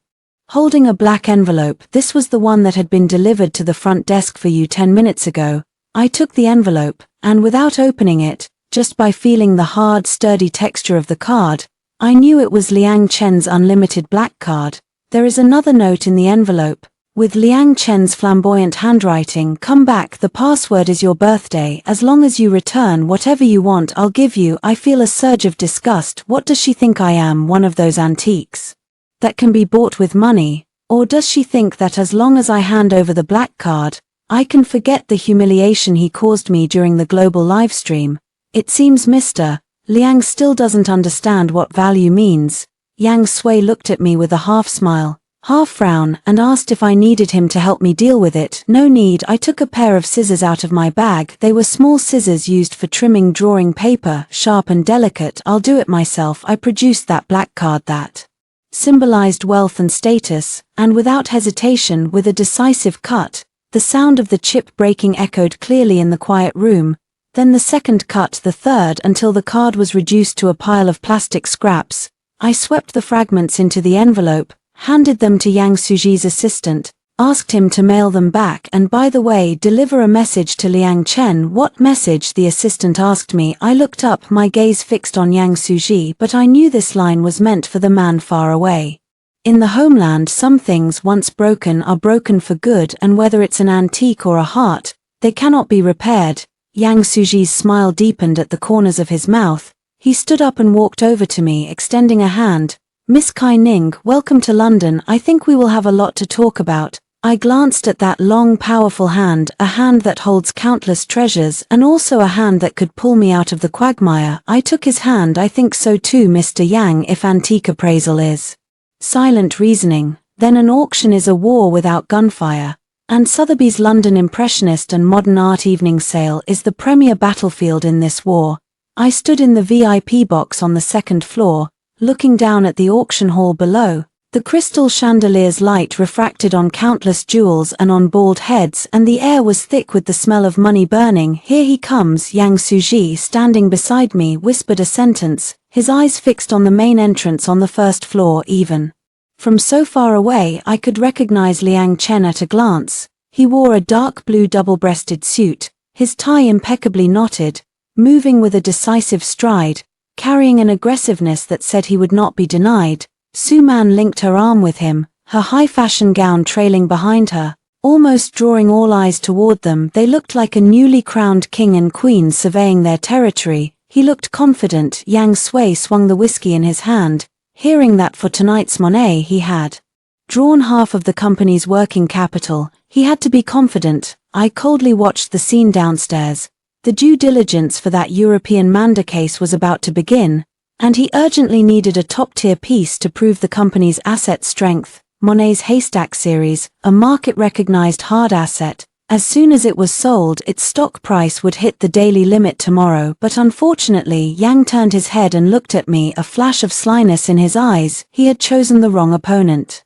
holding a black envelope. This was the one that had been delivered to the front desk for you 10 minutes ago. I took the envelope, and without opening it, just by feeling the hard, sturdy texture of the card, I knew it was Liang Chen's unlimited black card. There is another note in the envelope, with Liang Chen's flamboyant handwriting. Come back, the password is your birthday. As long as you return whatever you want I'll give you. I feel a surge of disgust. What does she think I am, one of those antiques that can be bought with money? Or does she think that as long as I hand over the black card, I can forget the humiliation he caused me during the global livestream? It seems Mr. Liang still doesn't understand what value means. Yang Sui looked at me with a half smile, half frown, and asked if I needed him to help me deal with it. No need. I took a pair of scissors out of my bag. They were small scissors used for trimming drawing paper, sharp and delicate. I'll do it myself. I produced that black card that symbolized wealth and status, and without hesitation, with a decisive cut, the sound of the chip breaking echoed clearly in the quiet room. Then the second cut, the third, until the card was reduced to a pile of plastic scraps. I swept the fragments into the envelope, handed them to Yang Suji's assistant, asked him to mail them back and, by the way, deliver a message to Liang Chen. What message? The assistant asked me. I looked up, my gaze fixed on Yang Suji, but I knew this line was meant for the man far away. In the homeland, some things once broken are broken for good, and whether it's an antique or a heart, they cannot be repaired. Yang Suji's smile deepened at the corners of his mouth. He stood up and walked over to me, extending a hand. Miss Kai Ning, welcome to London. I think we will have a lot to talk about. I glanced at that long, powerful hand, a hand that holds countless treasures, and also a hand that could pull me out of the quagmire. I took his hand. I think so too, Mr. Yang. If antique appraisal is silent reasoning, then an auction is a war without gunfire. And Sotheby's London Impressionist and Modern Art Evening Sale is the premier battlefield in this war. I stood in the VIP box on the second floor, looking down at the auction hall below. The crystal chandelier's light refracted on countless jewels and on bald heads, and the air was thick with the smell of money burning. Here he comes. Yang Suji, standing beside me, whispered a sentence, his eyes fixed on the main entrance on the first floor. Even from so far away I could recognize Liang Chen at a glance. He wore a dark blue double-breasted suit, his tie impeccably knotted, moving with a decisive stride, carrying an aggressiveness that said he would not be denied. Su Man linked her arm with him, her high-fashion gown trailing behind her, almost drawing all eyes toward them. They looked like a newly crowned king and queen surveying their territory. He looked confident. Yang Sui swung the whiskey in his hand, hearing that for tonight's Monet he had drawn half of the company's working capital. He had to be confident. I coldly watched the scene downstairs. The due diligence for that European Manda case was about to begin, and he urgently needed a top-tier piece to prove the company's asset strength. Monet's Haystack series, a market-recognized hard asset. As soon as it was sold, its stock price would hit the daily limit tomorrow. But unfortunately, Yang turned his head and looked at me, a flash of slyness in his eyes. He had chosen the wrong opponent.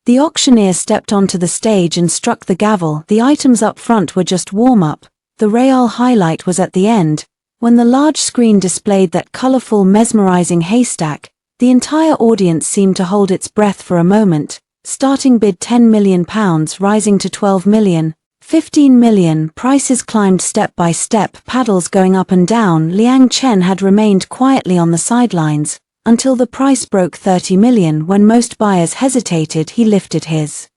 The auctioneer stepped onto the stage and struck the gavel. The items up front were just warm-up. The real highlight was at the end, when the large screen displayed that colorful, mesmerizing haystack. The entire audience seemed to hold its breath for a moment. Starting bid £10 million, rising to 12 million. 15 million. Prices climbed step by step, paddles going up and down. Liang Chen had remained quietly on the sidelines until the price broke 30 million. When most buyers hesitated, he lifted his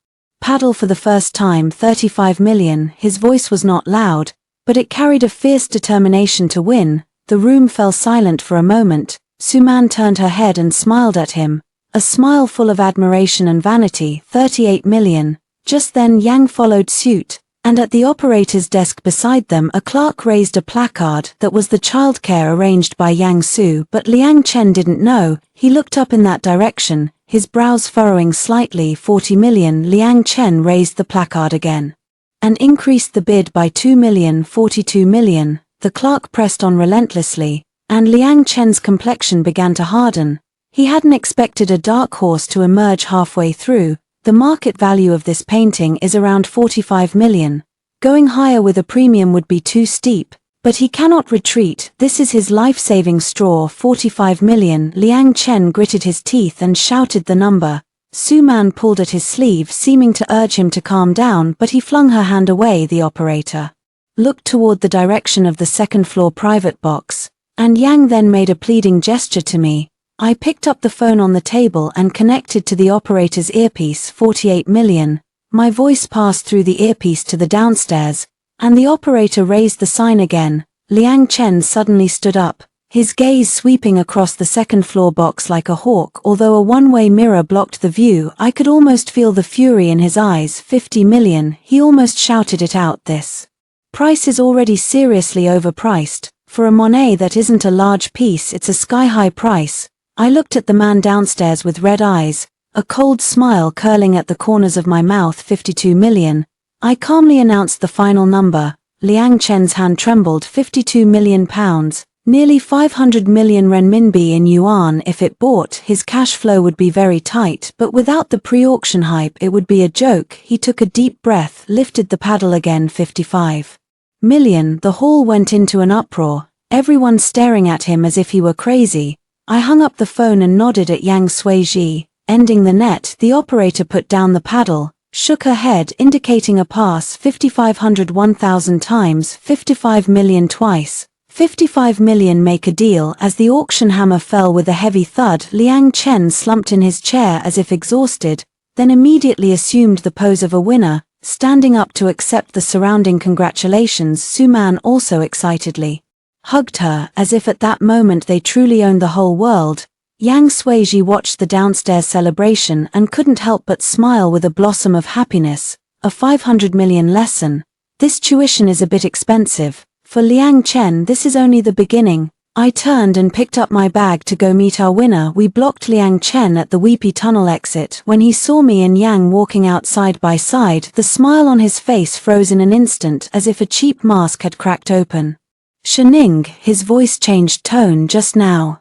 Paddle for the first time 35 million. His voice was not loud, but it carried a fierce determination to win. The room fell silent for a moment. Suman turned her head and smiled at him, a smile full of admiration and vanity. 38 million. Just then Yang followed suit, and at the operator's desk beside them a clerk raised a placard that was the childcare arranged by Yang Su, but Liang Chen didn't know. He looked up in that direction, his brows furrowing slightly. 40 million. Liang Chen raised the placard again and increased the bid by 2 million. 42 million. The clerk pressed on relentlessly, and Liang Chen's complexion began to harden. He hadn't expected a dark horse to emerge halfway through. The market value of this painting is around 45 million. Going higher with a premium would be too steep, but he cannot retreat. This is his life-saving straw. 45 million. Liang Chen gritted his teeth and shouted the number. Suman pulled at his sleeve, seeming to urge him to calm down, but he flung her hand away. The operator looked toward the direction of the second-floor private box, and Yang then made a pleading gesture to me. I picked up the phone on the table and connected to the operator's earpiece. 48 million. My voice passed through the earpiece to the downstairs, and the operator raised the sign again. Liang Chen suddenly stood up, his gaze sweeping across the second-floor box like a hawk. Although a one-way mirror blocked the view, I could almost feel the fury in his eyes. 50 million. He almost shouted it out. This price is already seriously overpriced. For a Monet that isn't a large piece, it's a sky-high price. I looked at the man downstairs with red eyes, a cold smile curling at the corners of my mouth. 52 million. I calmly announced the final number. Liang Chen's hand trembled. 52 million pounds, nearly 500 million renminbi in yuan. If it bought, his cash flow would be very tight, but without the pre-auction hype it would be a joke. He took a deep breath, lifted the paddle again. 55 million. The hall went into an uproar, everyone staring at him as if he were crazy. I hung up the phone and nodded at Yang Suiji. Ending the net, the operator put down the paddle, shook her head indicating a pass. 5,500 1,000 times. 55 million twice. 55 million. Make a deal. As the auction hammer fell with a heavy thud, Liang Chen slumped in his chair as if exhausted, then immediately assumed the pose of a winner, standing up to accept the surrounding congratulations. Suman also excitedly hugged her, as if at that moment they truly owned the whole world. Yang Suiji watched the downstairs celebration and couldn't help but smile with a blossom of happiness. A 500 million lesson. This tuition is a bit expensive. For Liang Chen, this is only the beginning. I turned and picked up my bag to go meet our winner. We blocked Liang Chen at the Weepy Tunnel exit. When he saw me and Yang walking out side by side, the smile on his face froze in an instant, as if a cheap mask had cracked open. Shening, his voice changed tone. Just now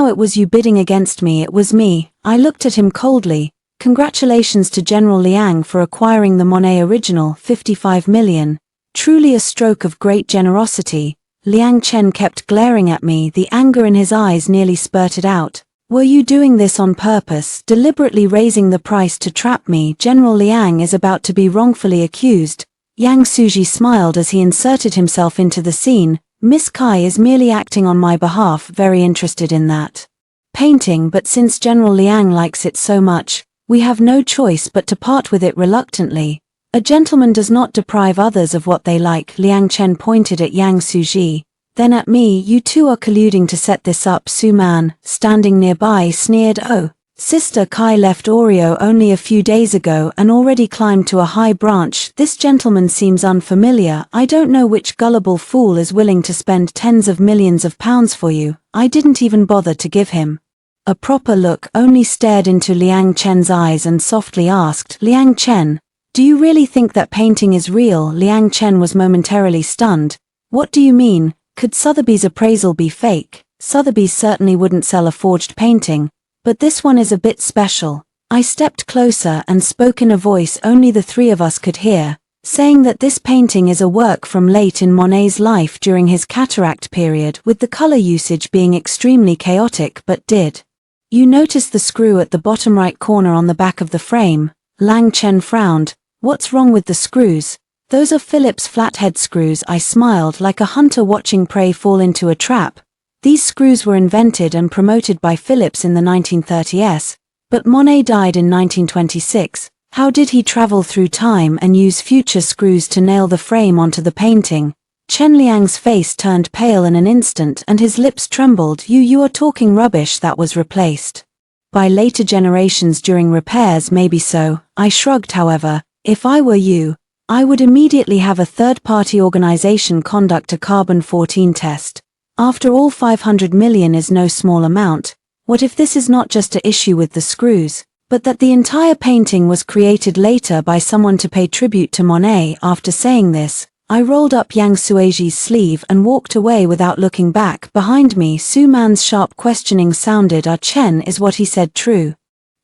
it was you bidding against me. It was me. I looked at him coldly. Congratulations to General Liang for acquiring the Monet original. 55 million. Truly a stroke of great generosity. Liang Chen kept glaring at me, the anger in his eyes nearly spurted out. Were you doing this on purpose, deliberately raising the price to trap me? General Liang is about to be wrongfully accused. Yang Suji smiled as he inserted himself into the scene. Miss Kai is merely acting on my behalf, very interested in that painting, but since General Liang likes it so much, we have no choice but to part with it reluctantly. A gentleman does not deprive others of what they like. Liang Chen pointed at Yang Suji, then at me. You two are colluding to set this up. Suman, standing nearby, sneered. Oh, Sister Kai left Oreo only a few days ago and already climbed to a high branch. This gentleman seems unfamiliar. I don't know which gullible fool is willing to spend tens of millions of pounds for you. I didn't even bother to give him a proper look, only stared into Liang Chen's eyes and softly asked, Liang Chen, do you really think that painting is real? Liang Chen was momentarily stunned. What do you mean? Could Sotheby's appraisal be fake? Sotheby's certainly wouldn't sell a forged painting. But this one is a bit special. I stepped closer and spoke in a voice only the three of us could hear, saying that this painting is a work from late in Monet's life during his cataract period, with the color usage being extremely chaotic. But did you notice the screw at the bottom right corner on the back of the frame? Liang Chen frowned. What's wrong with the screws? Those are Phillips flathead screws. I smiled, like a hunter watching prey fall into a trap. These screws were invented and promoted by Phillips in the 1930s, but Monet died in 1926, How did he travel through time and use future screws to nail the frame onto the painting? Chen Liang's face turned pale in an instant and his lips trembled. You are talking rubbish. That was replaced by later generations during repairs. Maybe so, I shrugged. However, if I were you, I would immediately have a third-party organization conduct a carbon-14 test. After all, 500 million is no small amount. What if this is not just an issue with the screws, but that the entire painting was created later by someone to pay tribute to Monet? After saying this, I rolled up Yang Sueji's sleeve and walked away without looking back. Behind me, Su Man's sharp questioning sounded. Chen, is what he said true?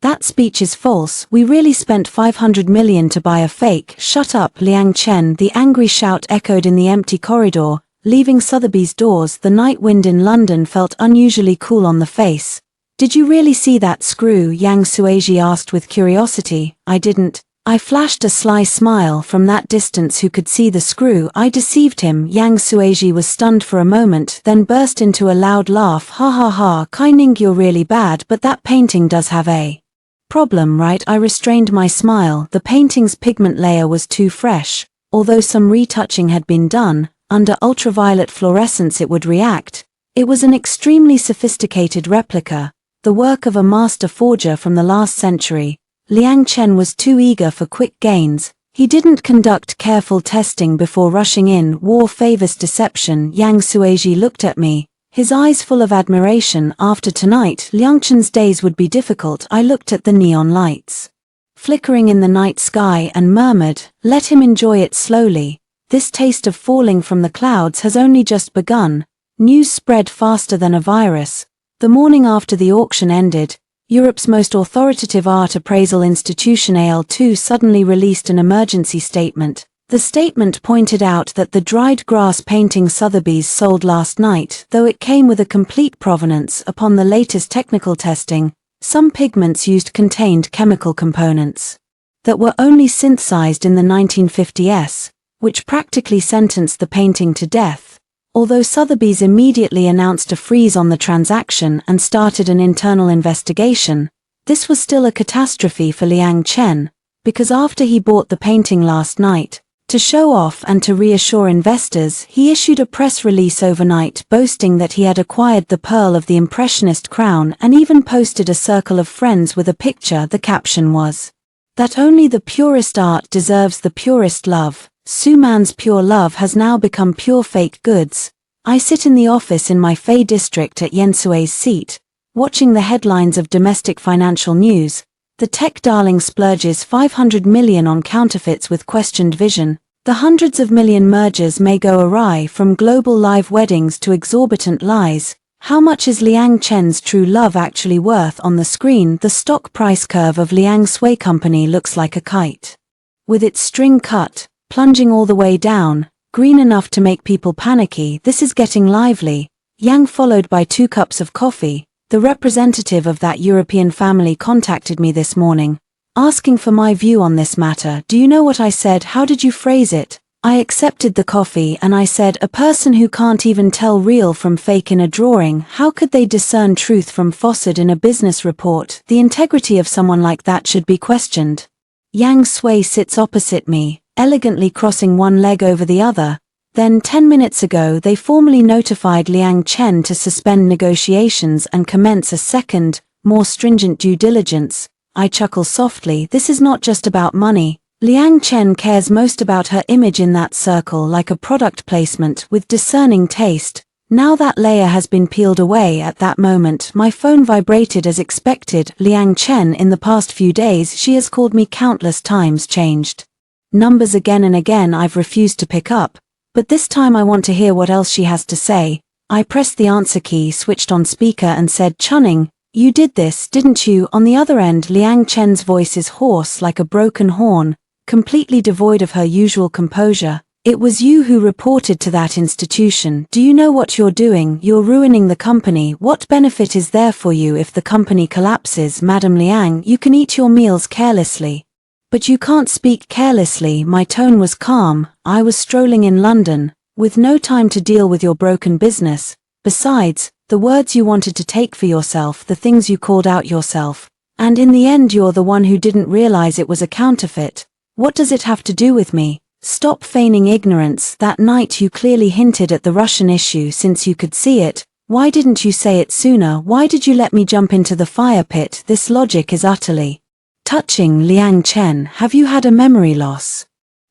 That speech is false. We really spent 500 million to buy a fake. Shut up, Liang Chen. The angry shout echoed in the empty corridor, leaving Sotheby's doors. The night wind in London felt unusually cool on the face. Did you really see that screw? Yang Sueji asked with curiosity. I didn't. I flashed a sly smile. From that distance, who could see the screw? I deceived him. Yang Sueji was stunned for a moment, then burst into a loud laugh. Ha ha ha, Kaining, you're really bad, but that painting does have a problem, right? I restrained my smile. The painting's pigment layer was too fresh. Although some retouching had been done, under ultraviolet fluorescence it would react. It was an extremely sophisticated replica, the work of a master forger from the last century. Liang Chen was too eager for quick gains. He didn't conduct careful testing before rushing in. War favors deception. Yang Sueji looked at me, his eyes full of admiration. After tonight, Liang Chen's days would be difficult. I looked at the neon lights flickering in the night sky and murmured, let him enjoy it slowly. This taste of falling from the clouds has only just begun. News spread faster than a virus. The morning after the auction ended, Europe's most authoritative art appraisal institution AL2 suddenly released an emergency statement. The statement pointed out that the dried grass painting Sotheby's sold last night, though it came with a complete provenance upon the latest technical testing, some pigments used contained chemical components that were only synthesized in the 1950s, which practically sentenced the painting to death. Although Sotheby's immediately announced a freeze on the transaction and started an internal investigation, this was still a catastrophe for Liang Chen, because after he bought the painting last night, to show off and to reassure investors, he issued a press release overnight boasting that he had acquired the pearl of the Impressionist crown and even posted a circle of friends with a picture. The caption was, that only the purest art deserves the purest love. Su Man's pure love has now become pure fake goods. I sit in the office in my Fei district at Yensue's seat, watching the headlines of domestic financial news. The tech darling splurges 500 million on counterfeits with questioned vision. The hundreds of million mergers may go awry, from global live weddings to exorbitant lies. How much is Liang Chen's true love actually worth? On the screen, the stock price curve of Liang Sui Company looks like a kite, with its string cut, plunging all the way down, green enough to make people panicky. This is getting lively. Yang followed by 2 cups of coffee. The representative of that European family contacted me this morning, asking for my view on this matter. Do you know what I said? How did you phrase it? I accepted the coffee and I said, a person who can't even tell real from fake in a drawing, how could they discern truth from falsehood in a business report? The integrity of someone like that should be questioned. Yang Sui sits opposite me, elegantly crossing one leg over the other. Then 10 minutes ago they formally notified Liang Chen to suspend negotiations and commence a second, more stringent due diligence. I chuckle softly. This is not just about money. Liang Chen cares most about her image in that circle, like a product placement with discerning taste. Now that layer has been peeled away. At that moment, my phone vibrated as expected. Liang Chen. In the past few days she has called me countless times, changed numbers again and again. I've refused to pick up, but this time I want to hear what else she has to say. I pressed the answer key, switched on speaker and said, Chunning, you did this, didn't you? On the other end, Liang Chen's voice is hoarse like a broken horn, completely devoid of her usual composure. It was you who reported to that institution. Do you know what you're doing? You're ruining the company. What benefit is there for you if the company collapses? Madam Liang, you can eat your meals carelessly, but you can't speak carelessly. My tone was calm. I was strolling in London, with no time to deal with your broken business. Besides, the words you wanted to take for yourself, the things you called out yourself, And in the end you're the one who didn't realize it was a counterfeit. What does it have to do with me? Stop feigning ignorance. That night you clearly hinted at the Russian issue since you could see it. Why didn't you say it sooner? Why did you let me jump into the fire pit? This logic is utterly touching. Liang Chen, have you had a memory loss?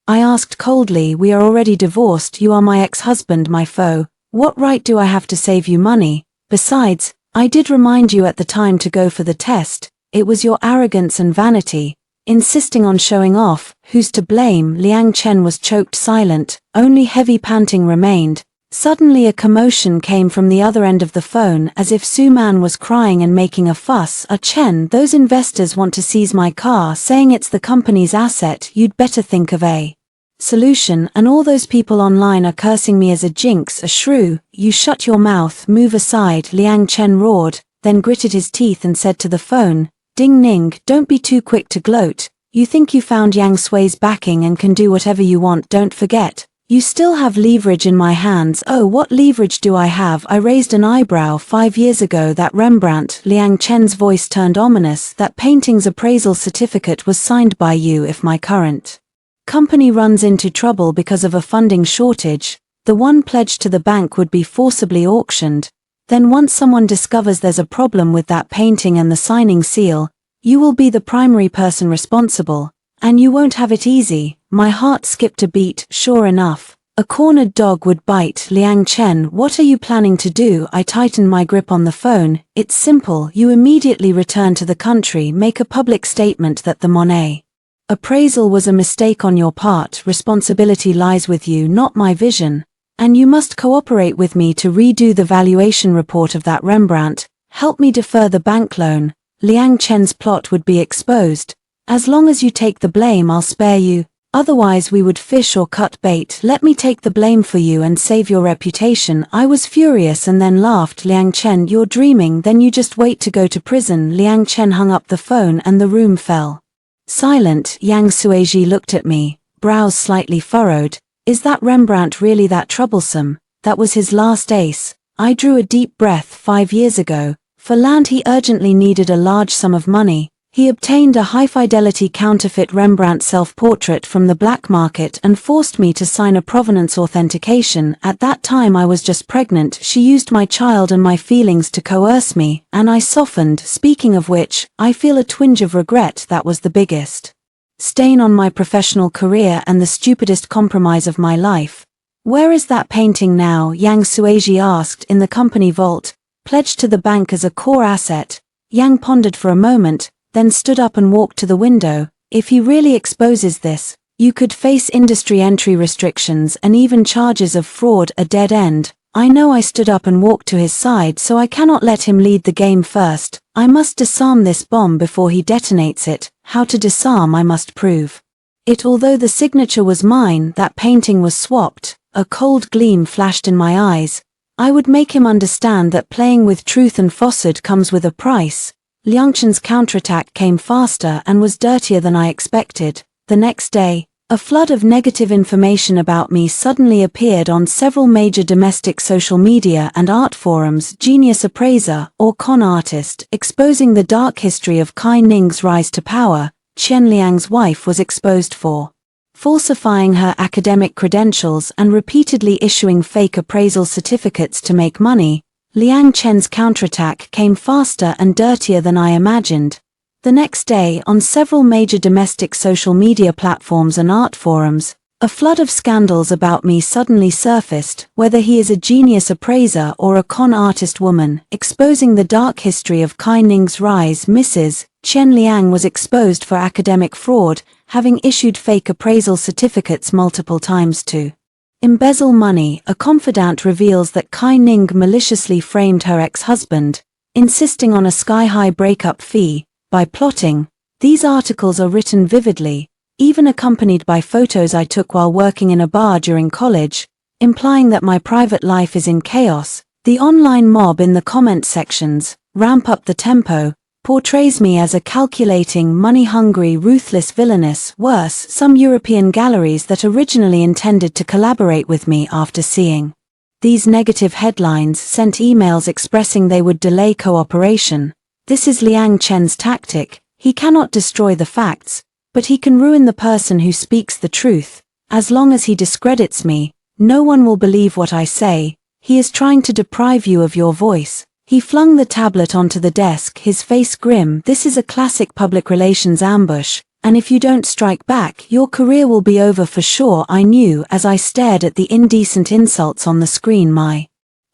I asked coldly. We are already divorced. You are my ex-husband, my foe. What right do I have to save you money? Besides, I did remind you at the time to go for the test. It was your arrogance and vanity, insisting on showing off. Who's to blame? Liang Chen was choked silent, only heavy panting remained. Suddenly a commotion came from the other end of the phone, as if Su Man was crying and making a fuss. Chen, those investors want to seize my car, saying it's the company's asset. You'd better think of a solution, and all those people online are cursing me as a jinx, a shrew. You shut your mouth, move aside, Liang Chen roared, then gritted his teeth and said to the phone, Ding Ning, don't be too quick to gloat. You think you found Yang Sui's backing and can do whatever you want. Don't forget, you still have leverage in my hands. Oh, what leverage do I have? I raised an eyebrow. 5 years ago that Rembrandt, Liang Chen's voice turned ominous, that painting's appraisal certificate was signed by you. If my current company runs into trouble because of a funding shortage, the one pledged to the bank would be forcibly auctioned. Then once someone discovers there's a problem with that painting and the signing seal, you will be the primary person responsible, and you won't have it easy. My heart skipped a beat. Sure enough, a cornered dog would bite. Liang Chen, what are you planning to do? I tightened my grip on the phone. It's simple. You immediately return to the country, make a public statement that the Monet appraisal was a mistake on your part. Responsibility lies with you, not my vision. And you must cooperate with me to redo the valuation report of that Rembrandt. Help me defer the bank loan. Liang Chen's plot would be exposed. As long as you take the blame, I'll spare you. Otherwise we would fish or cut bait. Let me take the blame for you and save your reputation. I was furious and then laughed. Liang Chen, you're dreaming. Then you just wait to go to prison. Liang Chen hung up the phone and the room fell silent. Yang Suiji looked at me, brows slightly furrowed. Is that Rembrandt really that troublesome? That was his last ace. I drew a deep breath. 5 years ago, for land he urgently needed a large sum of money. He obtained a high-fidelity counterfeit Rembrandt self-portrait from the black market and forced me to sign a provenance authentication. At that time I was just pregnant. She used my child and my feelings to coerce me, and I softened. Speaking of which, I feel a twinge of regret. That was the biggest stain on my professional career and the stupidest compromise of my life. Where is that painting now? Yang Suiji asked. In the company vault, pledged to the bank as a core asset. Yang pondered for a moment, then stood up and walked to the window. If he really exposes this, you could face industry entry restrictions and even charges of fraud. A dead end. I know. I stood up and walked to his side. So I cannot let him lead the game first. I must disarm this bomb before he detonates it. How to disarm? I must prove it. Although the signature was mine, that painting was swapped. A cold gleam flashed in my eyes. I would make him understand that playing with truth and falsehood comes with a price. Liang Chen's counterattack came faster and was dirtier than I expected. The next day, a flood of negative information about me suddenly appeared on several major domestic social media and art forums. Genius appraiser or con artist, exposing the dark history of Kai Ning's rise to power. Chen Liang's wife was exposed for falsifying her academic credentials and repeatedly issuing fake appraisal certificates to make money. Liang Chen's counterattack came faster and dirtier than I imagined. The next day, on several major domestic social media platforms and art forums, a flood of scandals about me suddenly surfaced. Whether he is a genius appraiser or a con artist woman, exposing the dark history of Kai Ning's rise. Mrs. Chen Liang was exposed for academic fraud, having issued fake appraisal certificates multiple times to embezzle money. A confidant reveals that Kai Ning maliciously framed her ex-husband, insisting on a sky-high breakup fee. By plotting, these articles are written vividly, even accompanied by photos I took while working in a bar during college, implying that my private life is in chaos. The online mob in the comment sections, ramp up the tempo, portrays me as a calculating, money-hungry, ruthless villainess. Worse, some European galleries that originally intended to collaborate with me after seeing these negative headlines sent emails expressing they would delay cooperation. This is Liang Chen's tactic. He cannot destroy the facts, but he can ruin the person who speaks the truth. As long as he discredits me, no one will believe what I say. He is trying to deprive you of your voice. He flung the tablet onto the desk, his face grim. This is a classic public relations ambush, and if you don't strike back, your career will be over for sure. I knew as I stared at the indecent insults on the screen, my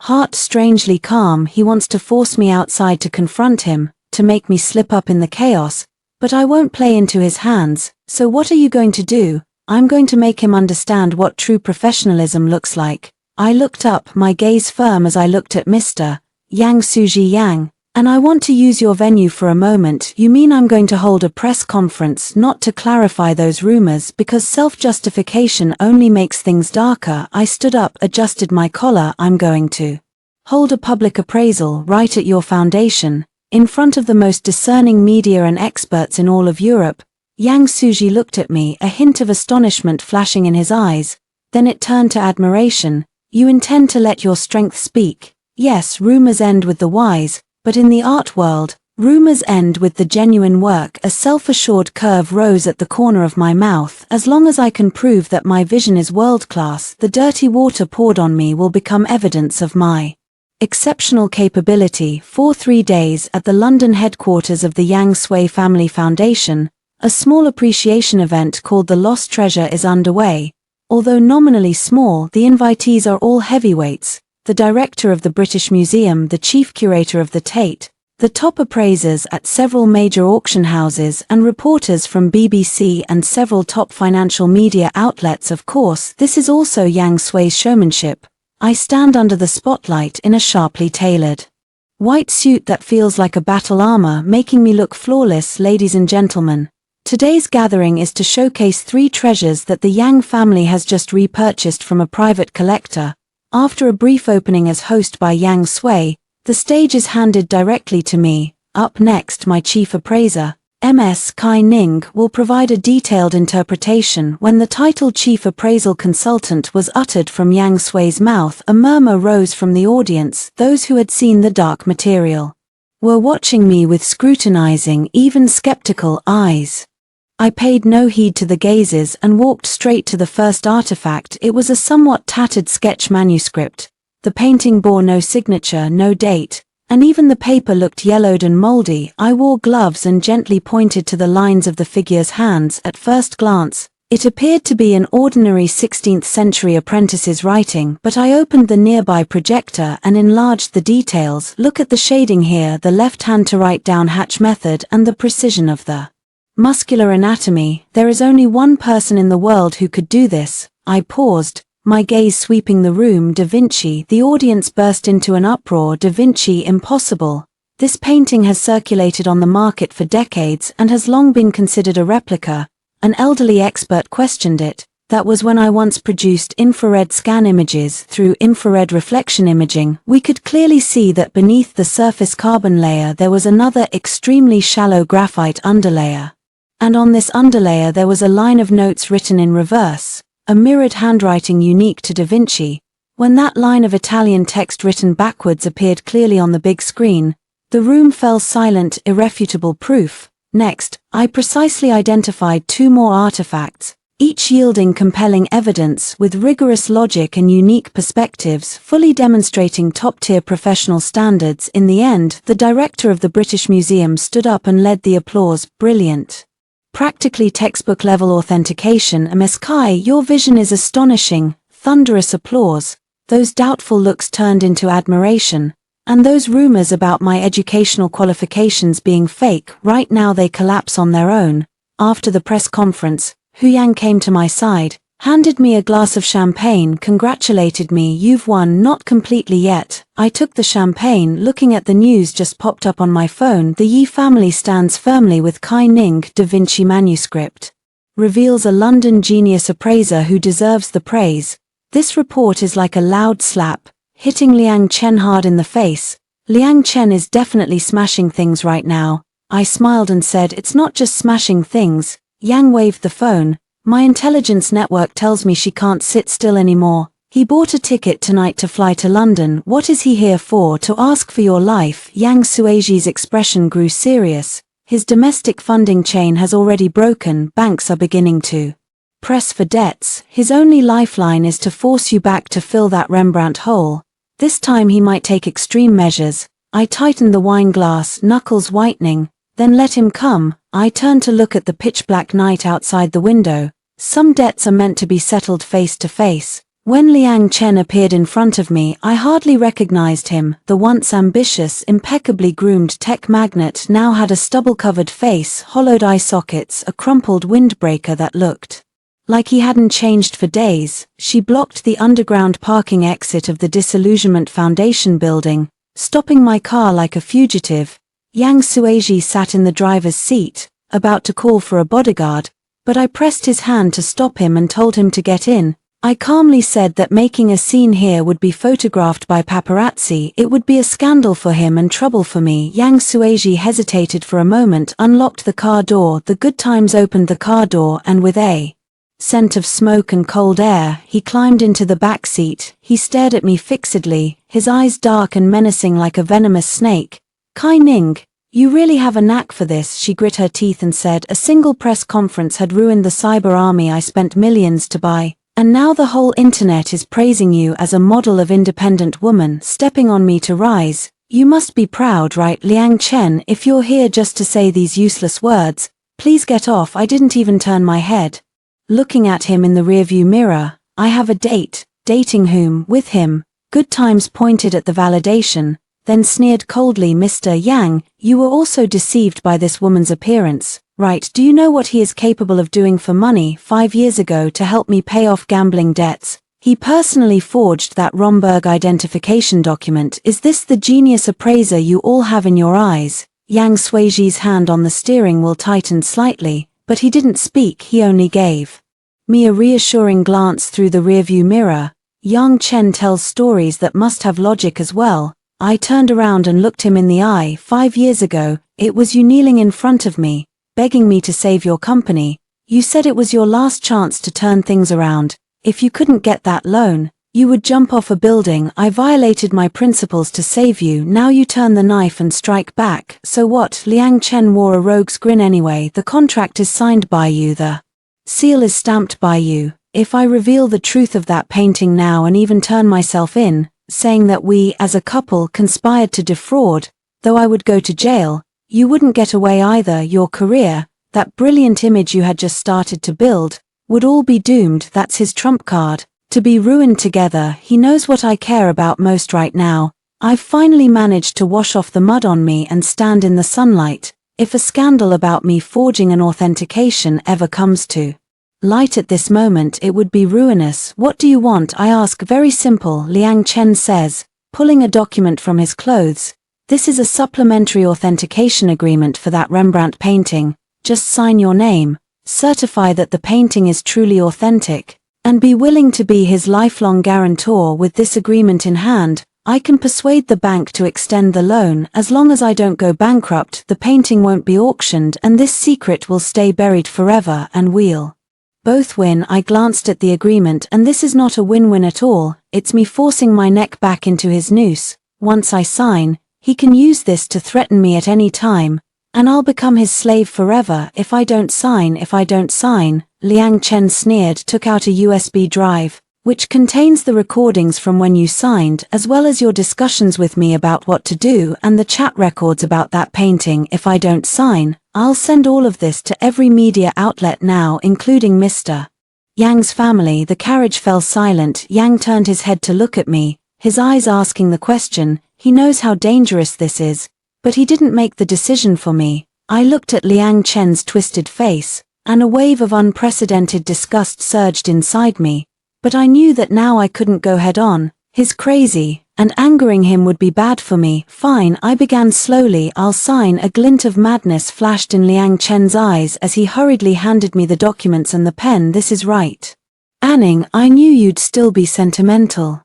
heart strangely calm. He wants to force me outside to confront him, to make me slip up in the chaos, but I won't play into his hands. So what are you going to do? I'm going to make him understand what true professionalism looks like. I looked up, my gaze firm as I looked at Mr. Yang Suji Yang. And I want to use your venue for a moment. You mean I'm going to hold a press conference not to clarify those rumors because self-justification only makes things darker? I stood up, adjusted my collar. I'm going to hold a public appraisal right at your foundation, in front of the most discerning media and experts in all of Europe. Yang Suji looked at me, a hint of astonishment flashing in his eyes. Then it turned to admiration. You intend to let your strength speak? Yes, rumors end with the wise, but in the art world, rumors end with the genuine work. A self-assured curve rose at the corner of my mouth. As long as I can prove that my vision is world-class, the dirty water poured on me will become evidence of my exceptional capability. For 3 days at the London headquarters of the Yang Sui Family Foundation, a small appreciation event called The Lost Treasure is underway. Although nominally small, the invitees are all heavyweights: the director of the British Museum, the chief curator of the Tate, the top appraisers at several major auction houses, and reporters from BBC and several top financial media outlets. Of course, this is also Yang Sui's showmanship. I stand under the spotlight in a sharply tailored white suit that feels like a battle armor, making me look flawless. Ladies and gentlemen, today's gathering is to showcase 3 treasures that the Yang family has just repurchased from a private collector. After a brief opening as host by Yang Sui, the stage is handed directly to me. Up next, my chief appraiser, Ms. Kai Ning, will provide a detailed interpretation. When the title chief appraisal consultant was uttered from Yang Sui's mouth, a murmur rose from the audience. Those who had seen the dark material were watching me with scrutinizing, even skeptical eyes. I paid no heed to the gazes and walked straight to the first artifact. It was a somewhat tattered sketch manuscript. The painting bore no signature, no date, and even the paper looked yellowed and moldy. I wore gloves and gently pointed to the lines of the figure's hands. At first glance, it appeared to be an ordinary 16th century apprentice's writing, but I opened the nearby projector and enlarged the details. Look at the shading here, the left hand to right down hatch method, and the precision of the muscular anatomy. There is only one person in the world who could do this. I paused, my gaze sweeping the room. Da Vinci. The audience burst into an uproar. Da Vinci, impossible. This painting has circulated on the market for decades and has long been considered a replica. An elderly expert questioned it. That was when I once produced infrared scan images. Through infrared reflection imaging, we could clearly see that beneath the surface carbon layer there was another extremely shallow graphite underlayer. And on this underlayer there was a line of notes written in reverse, a mirrored handwriting unique to Da Vinci. When that line of Italian text written backwards appeared clearly on the big screen, the room fell silent. Irrefutable proof. Next, I precisely identified 2 more artifacts, each yielding compelling evidence with rigorous logic and unique perspectives, fully demonstrating top-tier professional standards. In the end, the director of the British Museum stood up and led the applause. Brilliant. Practically textbook-level authentication. Ms. Kai, your vision is astonishing. Thunderous applause. Those doubtful looks turned into admiration. And those rumors about my educational qualifications being fake, right now they collapse on their own. After the press conference, Hu Yang came to my side, handed me a glass of champagne, congratulated me. You've won. Not completely yet. I took the champagne, looking at the news just popped up on my phone. The Yi family stands firmly with Kai Ning. Da Vinci manuscript reveals a London genius appraiser who deserves the praise. This report is like a loud slap, hitting Liang Chen hard in the face. Liang Chen is definitely smashing things right now. I smiled and said, it's not just smashing things. Yang waved the phone. My intelligence network tells me she can't sit still anymore. He bought a ticket tonight to fly to London. What is he here for? To ask for your life? Yang Sueji's expression grew serious. His domestic funding chain has already broken. Banks are beginning to press for debts. His only lifeline is to force you back to fill that Rembrandt hole. This time he might take extreme measures. I tightened the wine glass, knuckles whitening. Then let him come. I turned to look at the pitch-black night outside the window. Some debts are meant to be settled face to face. When Liang Chen appeared in front of me, I hardly recognized him. The once ambitious, impeccably groomed tech magnate now had a stubble-covered face, hollowed eye sockets, a crumpled windbreaker that looked like he hadn't changed for days. She blocked the underground parking exit of the Disillusionment Foundation building, stopping my car like a fugitive. Yang Sueji sat in the driver's seat, about to call for a bodyguard, but I pressed his hand to stop him and told him to get in. I calmly said that making a scene here would be photographed by paparazzi. It would be a scandal for him and trouble for me. Yang Sueji hesitated for a moment, unlocked the car door. The Good Times opened the car door and with a scent of smoke and cold air, he climbed into the back seat. He stared at me fixedly, his eyes dark and menacing like a venomous snake. Kai Ning, you really have a knack for this, she grit her teeth and said. A single press conference had ruined the cyber army I spent millions to buy. And now the whole internet is praising you as a model of independent woman, stepping on me to rise. You must be proud, right, Liang Chen? If you're here just to say these useless words, please get off. I didn't even turn my head. Looking at him in the rearview mirror, I have a date. Dating whom? With him. Good Times pointed at the validation, then sneered coldly. Mr. Yang, you were also deceived by this woman's appearance. Right, do you know what he is capable of doing for money? 5 years ago, to help me pay off gambling debts, he personally forged that Romberg identification document. Is this the genius appraiser you all have in your eyes? Yang Sueji's hand on the steering wheel tightened slightly, but he didn't speak. He only gave me a reassuring glance through the rearview mirror. Yang Chen tells stories that must have logic as well. I turned around and looked him in the eye. 5 years ago, it was you kneeling in front of me, begging me to save your company. You said it was your last chance to turn things around. If you couldn't get that loan, you would jump off a building. I violated my principles to save you. Now you turn the knife and strike back. So what? Liang Chen wore a rogue's grin anyway. The contract is signed by you. The seal is stamped by you. If I reveal the truth of that painting now and even turn myself in, saying that we, as a couple, conspired to defraud, though I would go to jail, you wouldn't get away either. Your career, that brilliant image you had just started to build, would all be doomed. That's his trump card, to be ruined together. He knows what I care about most right now. I've finally managed to wash off the mud on me and stand in the sunlight. If a scandal about me forging an authentication ever comes to light at this moment, it would be ruinous. What do you want? I ask. Very simple, Liang Chen says, pulling a document from his clothes. This is a supplementary authentication agreement for that Rembrandt painting. Just sign your name, certify that the painting is truly authentic, and be willing to be his lifelong guarantor. With this agreement in hand, I can persuade the bank to extend the loan. As long as I don't go bankrupt, the painting won't be auctioned and this secret will stay buried forever, and we'll both win. I glanced at the agreement, and this is not a win-win at all. It's me forcing my neck back into his noose. Once I sign, he can use this to threaten me at any time, and I'll become his slave forever. If I don't sign, Liang Chen sneered, took out a USB drive, which contains the recordings from when you signed, as well as your discussions with me about what to do and the chat records about that painting. If I don't sign, I'll send all of this to every media outlet now, including Mr. Yang's family. The carriage fell silent. Yang turned his head to look at me, his eyes asking the question. He knows how dangerous this is, but he didn't make the decision for me. I looked at Liang Chen's twisted face, and a wave of unprecedented disgust surged inside me. But I knew that now I couldn't go head on. His crazy, and angering him would be bad for me. Fine, I began slowly. I'll sign. A glint of madness flashed in Liang Chen's eyes as he hurriedly handed me the documents and the pen. This is right. Anning, I knew you'd still be sentimental.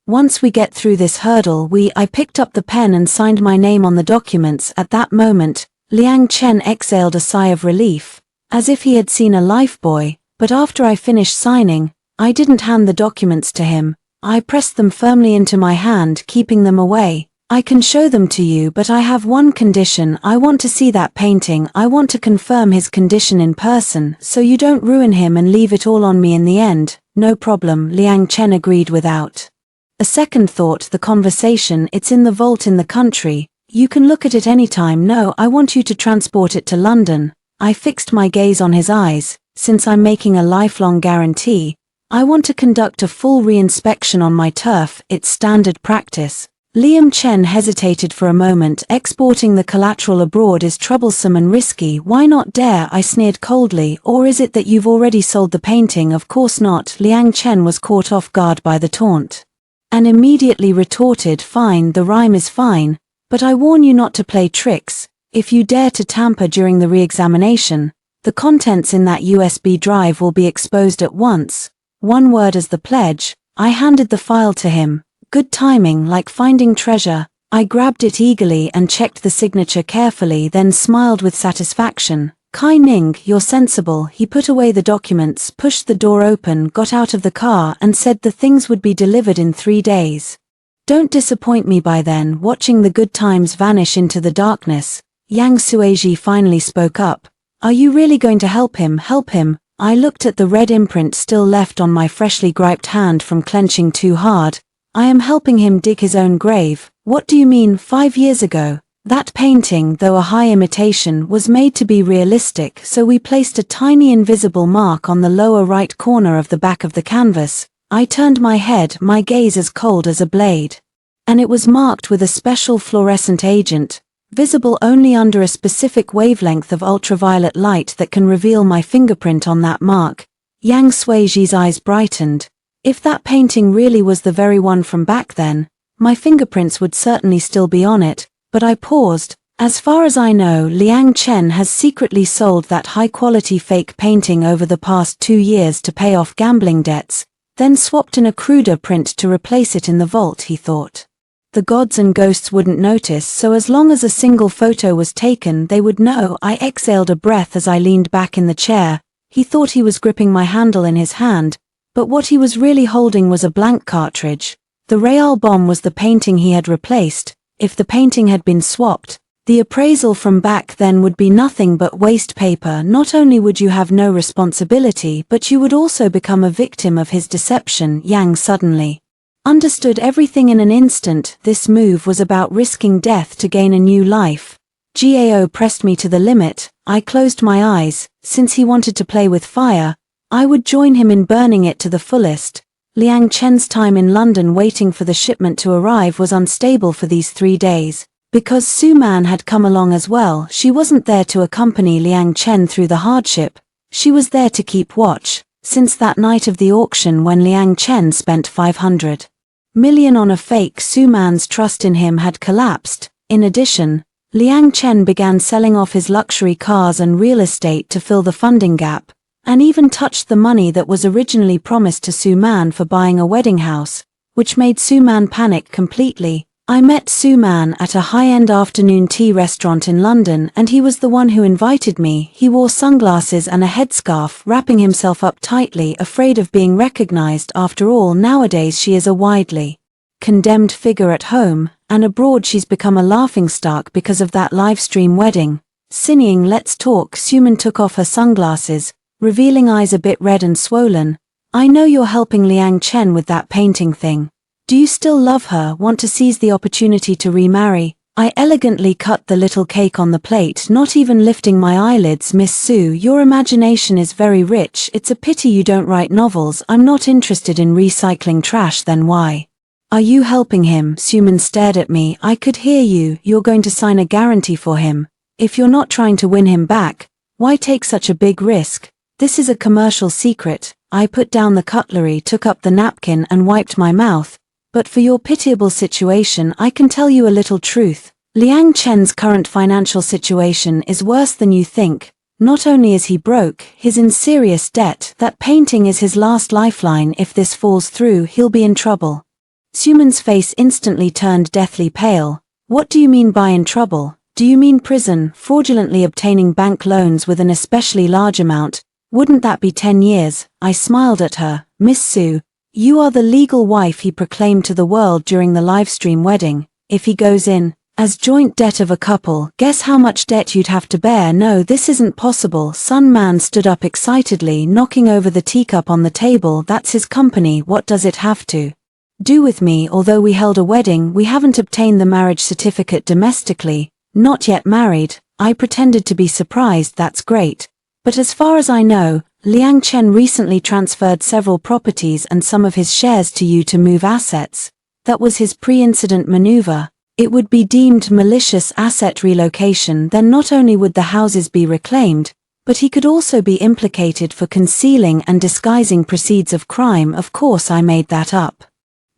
Once we get through this hurdle, I picked up the pen and signed my name on the documents. At that moment, Liang Chen exhaled a sigh of relief, as if he had seen a lifebuoy, but after I finished signing, I didn't hand the documents to him. I pressed them firmly into my hand, keeping them away. I can show them to you, but I have one condition. I want to see that painting. I want to confirm his condition in person, so you don't ruin him and leave it all on me in the end. No problem, Liang Chen agreed without a second thought. The conversation, it's in the vault in the country. You can look at it anytime. No, I want you to transport it to London. I fixed my gaze on his eyes. Since I'm making a lifelong guarantee, I want to conduct a full re-inspection on my turf. It's standard practice. Liang Chen hesitated for a moment. Exporting the collateral abroad is troublesome and risky. Why not dare? I sneered coldly. Or is it that you've already sold the painting? Of course not. Liang Chen was caught off guard by the taunt, and immediately retorted, fine, the rhyme is fine, but I warn you not to play tricks. If you dare to tamper during the re-examination, the contents in that USB drive will be exposed at once. One word as the pledge. I handed the file to him. Good timing, like finding treasure. I grabbed it eagerly and checked the signature carefully, then smiled with satisfaction. Kai Ning, you're sensible. He put away the documents, pushed the door open, got out of the car, and said the things would be delivered in 3 days. Don't disappoint me by then. Watching the good times vanish into the darkness, Yang Sueji finally spoke up. Are you really going to help him? Help him? I looked at the red imprint still left on my freshly griped hand from clenching too hard. I am helping him dig his own grave. What do you mean? 5 years ago, that painting, though a high imitation, was made to be realistic, so we placed a tiny invisible mark on the lower right corner of the back of the canvas. I turned my head, my gaze as cold as a blade. And it was marked with a special fluorescent agent, visible only under a specific wavelength of ultraviolet light that can reveal my fingerprint on that mark. Yang Sueji's eyes brightened. If that painting really was the very one from back then, my fingerprints would certainly still be on it, but I paused. As far as I know, Liang Chen has secretly sold that high-quality fake painting over the past 2 years to pay off gambling debts, then swapped in a cruder print to replace it in the vault, he thought. The gods and ghosts wouldn't notice, so as long as a single photo was taken, they would know. I exhaled a breath as I leaned back in the chair. He thought he was gripping my handle in his hand, but what he was really holding was a blank cartridge. The Real bomb was the painting he had replaced. If the painting had been swapped, the appraisal from back then would be nothing but waste paper. Not only would you have no responsibility, but you would also become a victim of his deception. Yang suddenly understood everything in an instant. This move was about risking death to gain a new life. Gao pressed me to the limit. I closed my eyes. Since he wanted to play with fire, I would join him in burning it to the fullest. Liang Chen's time in London waiting for the shipment to arrive was unstable for these 3 days. Because Su Man had come along as well, she wasn't there to accompany Liang Chen through the hardship. She was there to keep watch. Since that night of the auction when Liang Chen spent 500 million on a fake, Su Man's trust in him had collapsed. In addition, Liang Chen began selling off his luxury cars and real estate to fill the funding gap, and even touched the money that was originally promised to Su Man for buying a wedding house, which made Su Man panic completely. I met Su Man at a high-end afternoon tea restaurant in London, and he was the one who invited me. He wore sunglasses and a headscarf, wrapping himself up tightly, afraid of being recognized. After all, nowadays she is a widely condemned figure at home, and abroad she's become a laughingstock because of that live-stream wedding. Sinning, let's talk. Su Man took off her sunglasses, revealing eyes a bit red and swollen. I know you're helping Liang Chen with that painting thing. Do you still love her, want to seize the opportunity to remarry? I elegantly cut the little cake on the plate, not even lifting my eyelids. Miss Su, your imagination is very rich. It's a pity you don't write novels. I'm not interested in recycling trash. Then why are you helping him? Su Man stared at me. I could hear you. You're going to sign a guarantee for him. If you're not trying to win him back, why take such a big risk? This is a commercial secret. I put down the cutlery, took up the napkin and wiped my mouth. But for your pitiable situation, I can tell you a little truth. Liang Chen's current financial situation is worse than you think. Not only is he broke, he's in serious debt. That painting is his last lifeline. If this falls through, he'll be in trouble. Su Man's face instantly turned deathly pale. What do you mean by in trouble? Do you mean prison? Fraudulently obtaining bank loans with an especially large amount? Wouldn't that be 10 years? I smiled at her. Miss Su, You are the legal wife he proclaimed to the world during the livestream wedding. If he goes in as joint debt of a couple, guess how much debt you'd have to bear? No, this isn't possible. Sun Man stood up excitedly, knocking over the teacup on the table. That's his company. What does it have to do with me? Although we held a wedding, we haven't obtained the marriage certificate domestically. Not yet married. I pretended to be surprised. That's great. But as far as I know, Liang Chen recently transferred several properties and some of his shares to you to move assets. That was his pre-incident maneuver. It would be deemed malicious asset relocation. Then not only would the houses be reclaimed, but he could also be implicated for concealing and disguising proceeds of crime. Of course I made that up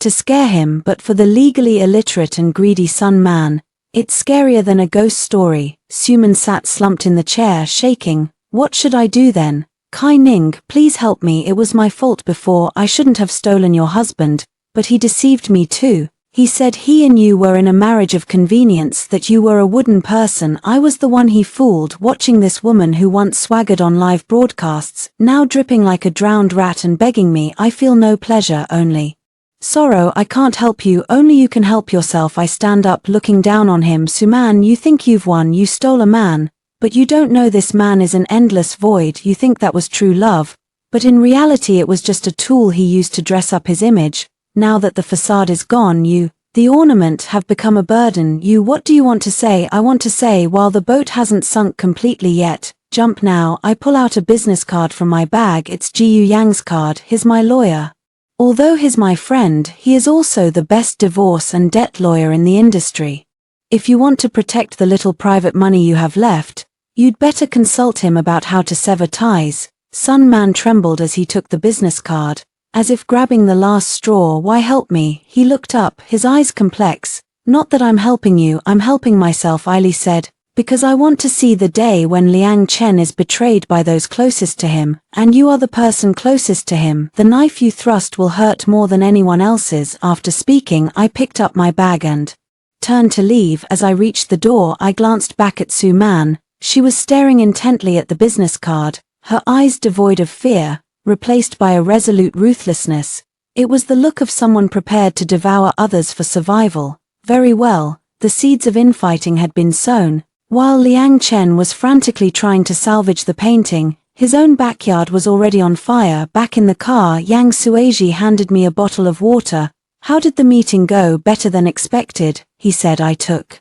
to scare him, but for the legally illiterate and greedy Sun Man, it's scarier than a ghost story. Suman sat slumped in the chair, shaking. What should I do then? Kai Ning, please help me. It was my fault before. I shouldn't have stolen your husband, but he deceived me too. He said he and you were in a marriage of convenience, that you were a wooden person. I was the one he fooled. Watching this woman who once swaggered on live broadcasts, now dripping like a drowned rat and begging me, I feel no pleasure, only sorrow. I can't help you, only you can help yourself. I stand up, looking down on him. Suman, you think you've won. You stole a man, but you don't know this man is an endless void. You think that was true love, but in reality it was just a tool he used to dress up his image. Now that the facade is gone, you, the ornament, have become a burden. What do you want to say? I want to say, while the boat hasn't sunk completely yet, jump now. I pull out a business card from my bag. It's Jiu Yang's card. He's my lawyer. Although he's my friend, he is also the best divorce and debt lawyer in the industry. If you want to protect the little private money you have left, you'd better consult him about how to sever ties. Sun Man trembled as he took the business card, as if grabbing the last straw. Why help me? He looked up, his eyes complex. Not that I'm helping you, I'm helping myself, Ailey said, because I want to see the day when Liang Chen is betrayed by those closest to him, and you are the person closest to him. The knife you thrust will hurt more than anyone else's. After speaking, I picked up my bag and turned to leave. As I reached the door, I glanced back at Suman. She was staring intently at the business card, her eyes devoid of fear, replaced by a resolute ruthlessness. It was the look of someone prepared to devour others for survival. Very well, the seeds of infighting had been sown. While Liang Chen was frantically trying to salvage the painting, his own backyard was already on fire. Back in the car, Yang Sueji handed me a bottle of water. How did the meeting go? Better than expected, he said. I took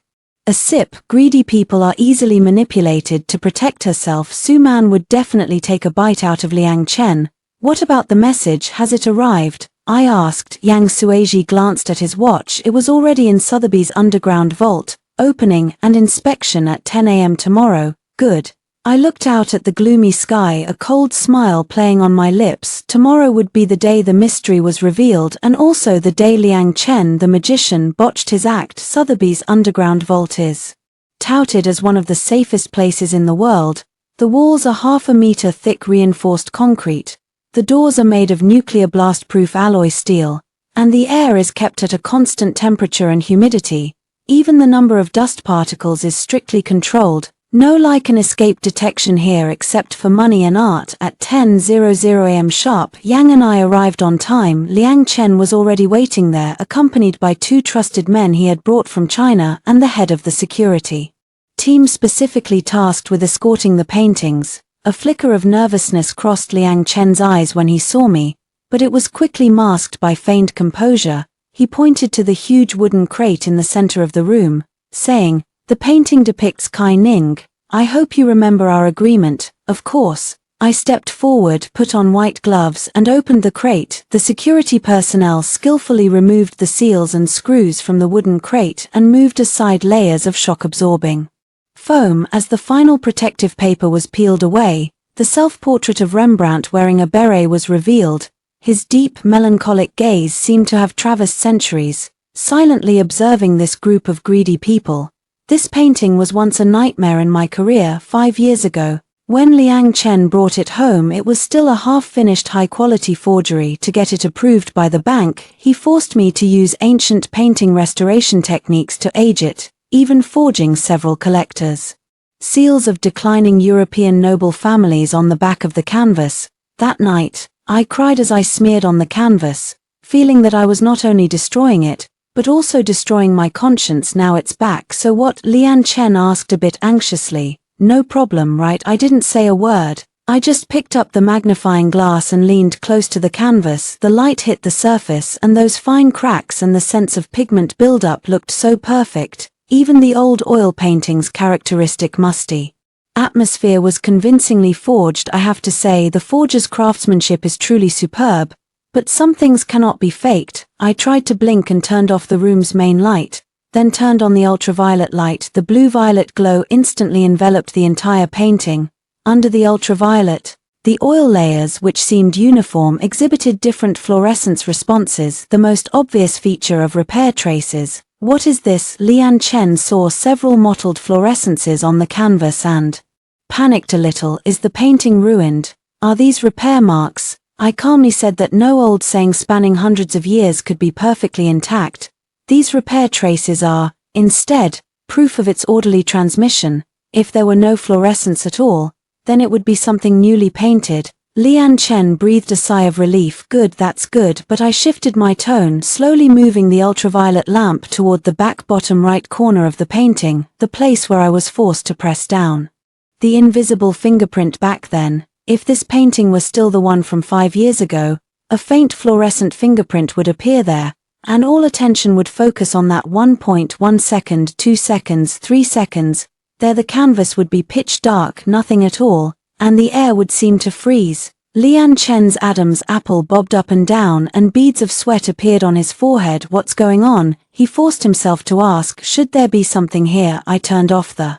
a sip. Greedy people are easily manipulated. To protect herself, Suman would definitely take a bite out of Liang Chen. What about the message? Has it arrived? I asked. Yang Sueji glanced at his watch. It was already in Sotheby's underground vault. Opening and inspection at 10 a.m. tomorrow. Good. I looked out at the gloomy sky, a cold smile playing on my lips. Tomorrow would be the day the mystery was revealed, and also the day Liang Chen, the magician, botched his act. Sotheby's underground vault is touted as one of the safest places in the world. The walls are 1/2 meter thick reinforced concrete. The doors are made of nuclear blast-proof alloy steel, and the air is kept at a constant temperature and humidity. Even the number of dust particles is strictly controlled. No lichen escape detection here except for money and art. At 10:00 a.m. sharp, Yang and I arrived on time. Liang Chen was already waiting there, accompanied by 2 trusted men he had brought from China and the head of the security team specifically tasked with escorting the paintings. A flicker of nervousness crossed Liang Chen's eyes when he saw me, but it was quickly masked by feigned composure. He pointed to the huge wooden crate in the center of the room, saying, "The painting depicts Kai Ning. I hope you remember our agreement." Of course. I stepped forward, put on white gloves, and opened the crate. The security personnel skillfully removed the seals and screws from the wooden crate and moved aside layers of shock-absorbing foam. As the final protective paper was peeled away, the self-portrait of Rembrandt wearing a beret was revealed. His deep, melancholic gaze seemed to have traversed centuries, silently observing this group of greedy people. This painting was once a nightmare in my career. 5 years ago, when Liang Chen brought it home, it was still a half-finished high-quality forgery. To get it approved by the bank, he forced me to use ancient painting restoration techniques to age it, even forging several collectors' seals of declining European noble families on the back of the canvas. That night, I cried as I smeared on the canvas. feeling that I was not only destroying it, but also destroying my conscience. Now it's back, so what? Liang Chen asked a bit anxiously. No problem, right? I didn't say a word. I just picked up the magnifying glass and leaned close to the canvas. The light hit the surface and those fine cracks and the sense of pigment buildup looked so perfect. Even the old oil painting's characteristic musty atmosphere was convincingly forged. I have to say, the forger's craftsmanship is truly superb, but some things cannot be faked. I tried to blink and turned off the room's main light, then turned on the ultraviolet light. The blue-violet glow instantly enveloped the entire painting. Under the ultraviolet, the oil layers, which seemed uniform, exhibited different fluorescence responses, the most obvious feature of repair traces. What is this? Liang Chen saw several mottled fluorescences on the canvas and panicked a little. Is the painting ruined? Are these repair marks? I calmly said that no old saying spanning hundreds of years could be perfectly intact. These repair traces are, instead, proof of its orderly transmission. If there were no fluorescence at all, then it would be something newly painted. Liang Chen breathed a sigh of relief. Good, that's good, but I shifted my tone, slowly moving the ultraviolet lamp toward the back bottom right corner of the painting, the place where I was forced to press down. The invisible fingerprint back then. If this painting was still the one from 5 years ago, a faint fluorescent fingerprint would appear there, and all attention would focus on that 1.1 second, 2 seconds, 3 seconds. There the canvas would be pitch dark, nothing at all, and the air would seem to freeze. Liang Chen's Adam's apple bobbed up and down and beads of sweat appeared on his forehead. What's going on? He forced himself to ask. Should there be something here? I turned off the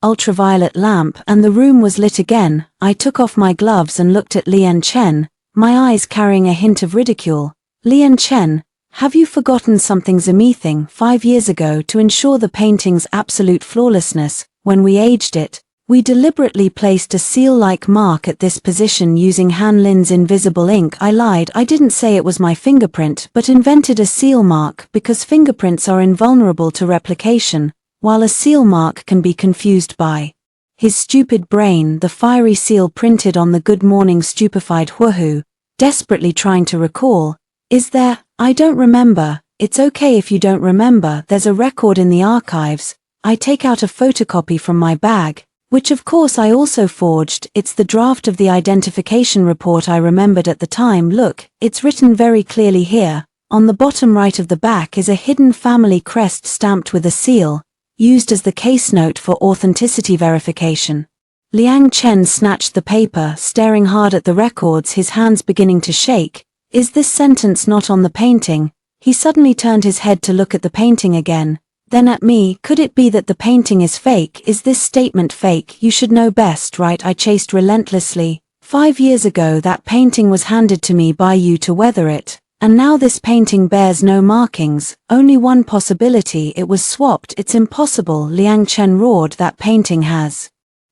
ultraviolet lamp and the room was lit again. I took off my gloves and looked at Liang Chen, my eyes carrying a hint of ridicule. Liang Chen, have you forgotten something? Zamething 5 years ago to ensure the painting's absolute flawlessness, when we aged it, we deliberately placed a seal-like mark at this position using Han Lin's invisible ink. I lied. I didn't say it was my fingerprint, but invented a seal mark because fingerprints are invulnerable to replication, while a seal mark can be confused by his stupid brain. The fiery seal printed on the Good Morning stupefied Huahu, desperately trying to recall. Is there? I don't remember. It's okay if you don't remember. There's a record in the archives. I take out a photocopy from my bag, which of course I also forged. It's the draft of the identification report I remembered at the time. Look, it's written very clearly here. On the bottom right of the back is a hidden family crest stamped with a seal, used as the case note for authenticity verification. Liang Chen snatched the paper, staring hard at the records, his hands beginning to shake. Is this sentence not on the painting? He suddenly turned his head to look at the painting again, then at me. Could it be that the painting is fake? Is this statement fake? You should know best, right? I chased relentlessly. 5 years ago that painting was handed to me by you to weather it, and now this painting bears no markings. Only one possibility: it was swapped. It's impossible, Liang Chen roared. That painting has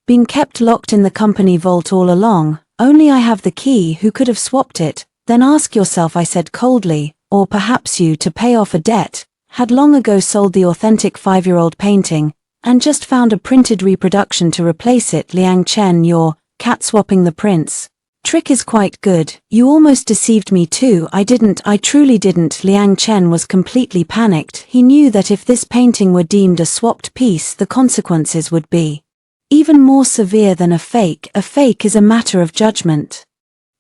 been kept locked in the company vault all along. Only I have the key. Who could have swapped it? Then ask yourself, I said coldly, or perhaps you, to pay off a debt, had long ago sold the authentic 5-year-old painting, and just found a printed reproduction to replace it. Liang Chen, you're cat-swapping the prints. Trick is quite good. You almost deceived me too. I truly didn't. Liang Chen was completely panicked. He knew that if this painting were deemed a swapped piece, the consequences would be even more severe than a fake. A fake is a matter of judgment.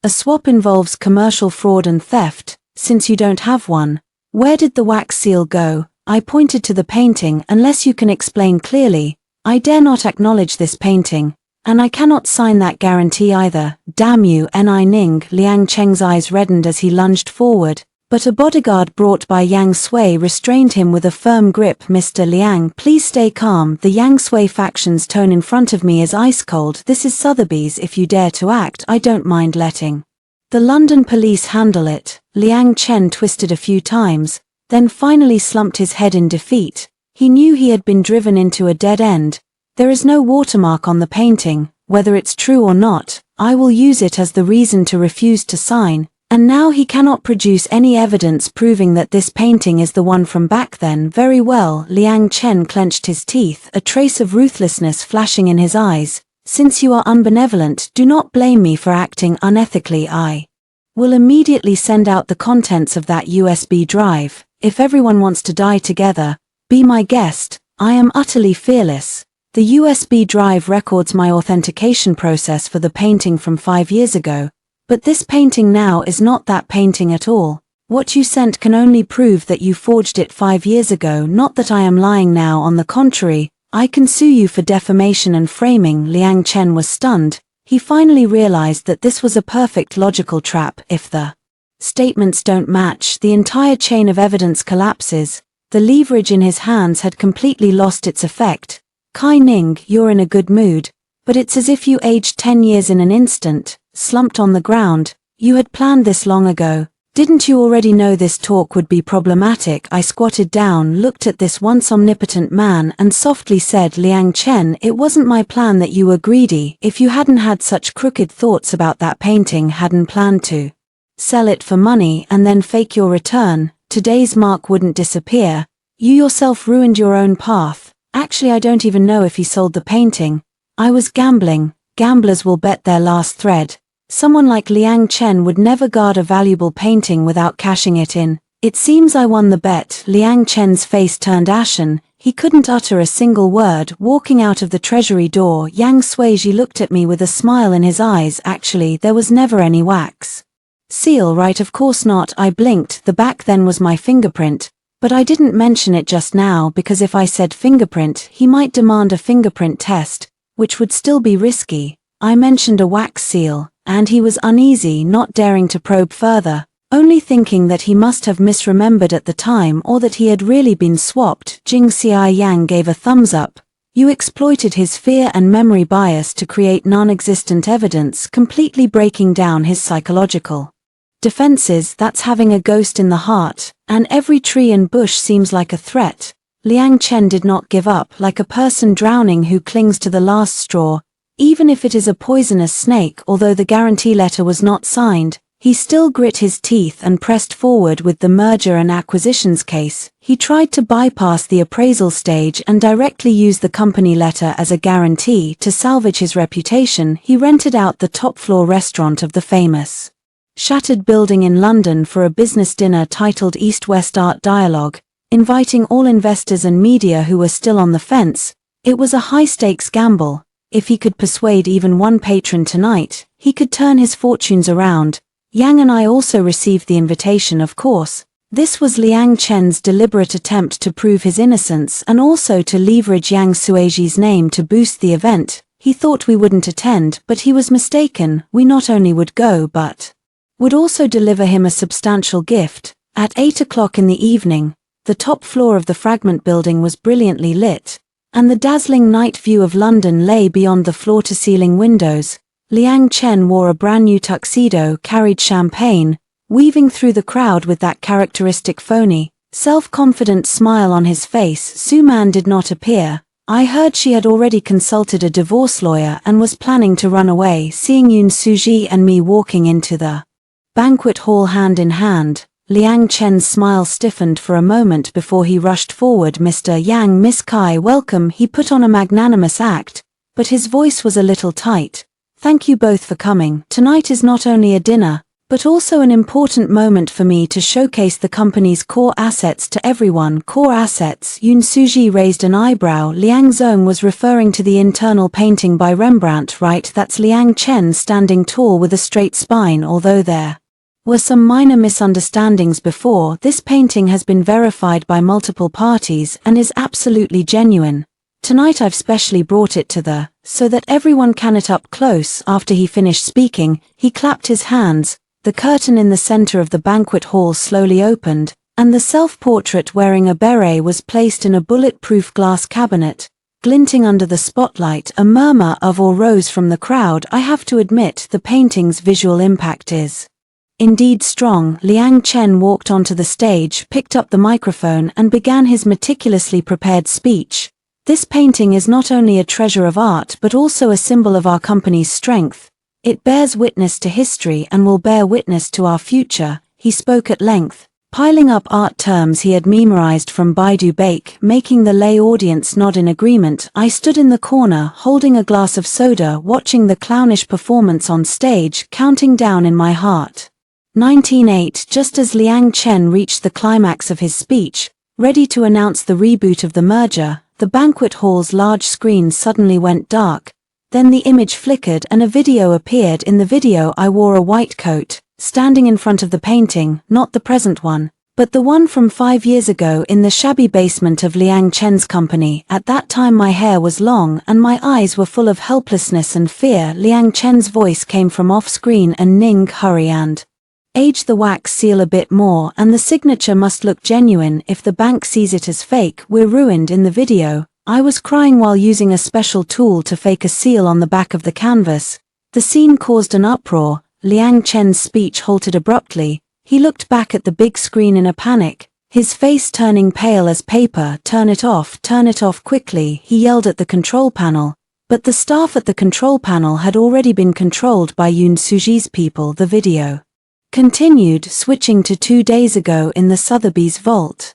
A swap involves commercial fraud and theft. Since you don't have one, where did the wax seal go? I pointed to the painting. Unless you can explain clearly, I dare not acknowledge this painting, and I cannot sign that guarantee either. Damn you, Ni Ning. Liang Chen's eyes reddened as he lunged forward, but a bodyguard brought by Yang Sui restrained him with a firm grip. Mr. Liang, please stay calm. The Yang Sui faction's tone in front of me is ice cold. This is Sotheby's. If you dare to act, I don't mind letting the London police handle it. Liang Chen twisted a few times, then finally slumped his head in defeat. He knew he had been driven into a dead end. There is no watermark on the painting. Whether it's true or not, I will use it as the reason to refuse to sign. And now he cannot produce any evidence proving that this painting is the one from back then. Very well. Liang Chen clenched his teeth, a trace of ruthlessness flashing in his eyes. Since you are unbenevolent, do not blame me for acting unethically. I We'll immediately send out the contents of that USB drive. If everyone wants to die together, be my guest. I am utterly fearless. The USB drive records my authentication process for the painting from 5 years ago, but this painting now is not that painting at all. What you sent can only prove that you forged it 5 years ago, not that I am lying now. On the contrary, I can sue you for defamation and framing. Liang Chen was stunned. He finally realized that this was a perfect logical trap. If the statements don't match, the entire chain of evidence collapses. The leverage in his hands had completely lost its effect. Kai Ning, you're in a good mood, but it's as if you aged 10 years in an instant, slumped on the ground. You had planned this long ago. Didn't you already know this talk would be problematic? I squatted down, looked at this once omnipotent man and softly said, Liang Chen, it wasn't my plan that you were greedy. If you hadn't had such crooked thoughts about that painting, hadn't planned to sell it for money and then fake your return, today's mark wouldn't disappear. You yourself ruined your own path. Actually, I don't even know if he sold the painting. I was gambling. Gamblers will bet their last thread. Someone like Liang Chen would never guard a valuable painting without cashing it in. It seems I won the bet. Liang Chen's face turned ashen. He couldn't utter a single word. Walking out of the treasury door, Yang Suiji looked at me with a smile in his eyes. Actually, there was never any wax seal, right? Of course not. I blinked. The back then was my fingerprint, but I didn't mention it just now because if I said fingerprint, he might demand a fingerprint test, which would still be risky. I mentioned a wax seal, and he was uneasy, not daring to probe further, only thinking that he must have misremembered at the time or that he had really been swapped. Jing Xia Yang gave a thumbs up. You exploited his fear and memory bias to create non-existent evidence, completely breaking down his psychological defenses. That's having a ghost in the heart, and every tree and bush seems like a threat. Liang Chen did not give up, like a person drowning who clings to the last straw. Even if it is a poisonous snake, although the guarantee letter was not signed, he still grit his teeth and pressed forward with the merger and acquisitions case. He tried to bypass the appraisal stage and directly use the company letter as a guarantee to salvage his reputation. He rented out the top-floor restaurant of the famous Shattered building in London for a business dinner titled East-West Art Dialogue, inviting all investors and media who were still on the fence. It was a high-stakes gamble. If he could persuade even one patron tonight, he could turn his fortunes around. Yang and I also received the invitation, of course. This was Liang Chen's deliberate attempt to prove his innocence and also to leverage Yang Suiji's name to boost the event. He thought we wouldn't attend, but he was mistaken. We not only would go but would also deliver him a substantial gift. At 8 o'clock in the evening, the top floor of the Fragment building was brilliantly lit, and the dazzling night view of London lay beyond the floor-to-ceiling windows. Liang Chen wore a brand-new tuxedo, carried champagne, weaving through the crowd with that characteristic phony, self-confident smile on his face. Su Man did not appear. I heard she had already consulted a divorce lawyer and was planning to run away. Seeing Yun Suji and me walking into the banquet hall hand in hand, Liang Chen's smile stiffened for a moment before he rushed forward. Mr. Yang, Miss Kai, welcome. He put on a magnanimous act, but his voice was a little tight. Thank you both for coming. Tonight is not only a dinner, but also an important moment for me to showcase the company's core assets to everyone. Core assets? Yun Suji raised an eyebrow. Liang Zong was referring to the internal painting by Rembrandt, right? That's Liang Chen standing tall with a straight spine. Although there were some minor misunderstandings before, this painting has been verified by multiple parties and is absolutely genuine. Tonight I've specially brought it to so that everyone can it up close. After he finished speaking, he clapped his hands. The curtain in the center of the banquet hall slowly opened, and the self-portrait wearing a beret was placed in a bulletproof glass cabinet, glinting under the spotlight. A murmur of awe rose from the crowd. I have to admit, the painting's visual impact is indeed strong. Liang Chen walked onto the stage, picked up the microphone and began his meticulously prepared speech. This painting is not only a treasure of art but also a symbol of our company's strength. It bears witness to history and will bear witness to our future. He spoke at length, piling up art terms he had memorized from Baidu Baike, making the lay audience nod in agreement. I stood in the corner, holding a glass of soda, watching the clownish performance on stage, counting down in my heart. 1908. Just as Liang Chen reached the climax of his speech, ready to announce the reboot of the merger, the banquet hall's large screen suddenly went dark. Then the image flickered and a video appeared. In the video I wore a white coat, standing in front of the painting, not the present one, but the one from 5 years ago in the shabby basement of Liang Chen's company. At that time my hair was long and my eyes were full of helplessness and fear. Liang Chen's voice came from off-screen and Ning, hurry and age the wax seal a bit more and the signature must look genuine. If the bank sees it as fake, we're ruined. In the video, I was crying while using a special tool to fake a seal on the back of the canvas. The scene caused an uproar. Liang Chen's speech halted abruptly. He looked back at the big screen in a panic, his face turning pale as paper. Turn it off quickly, he yelled at the control panel. But the staff at the control panel had already been controlled by Yoon Suji's people. The video continued, switching to 2 days ago in the Sotheby's vault.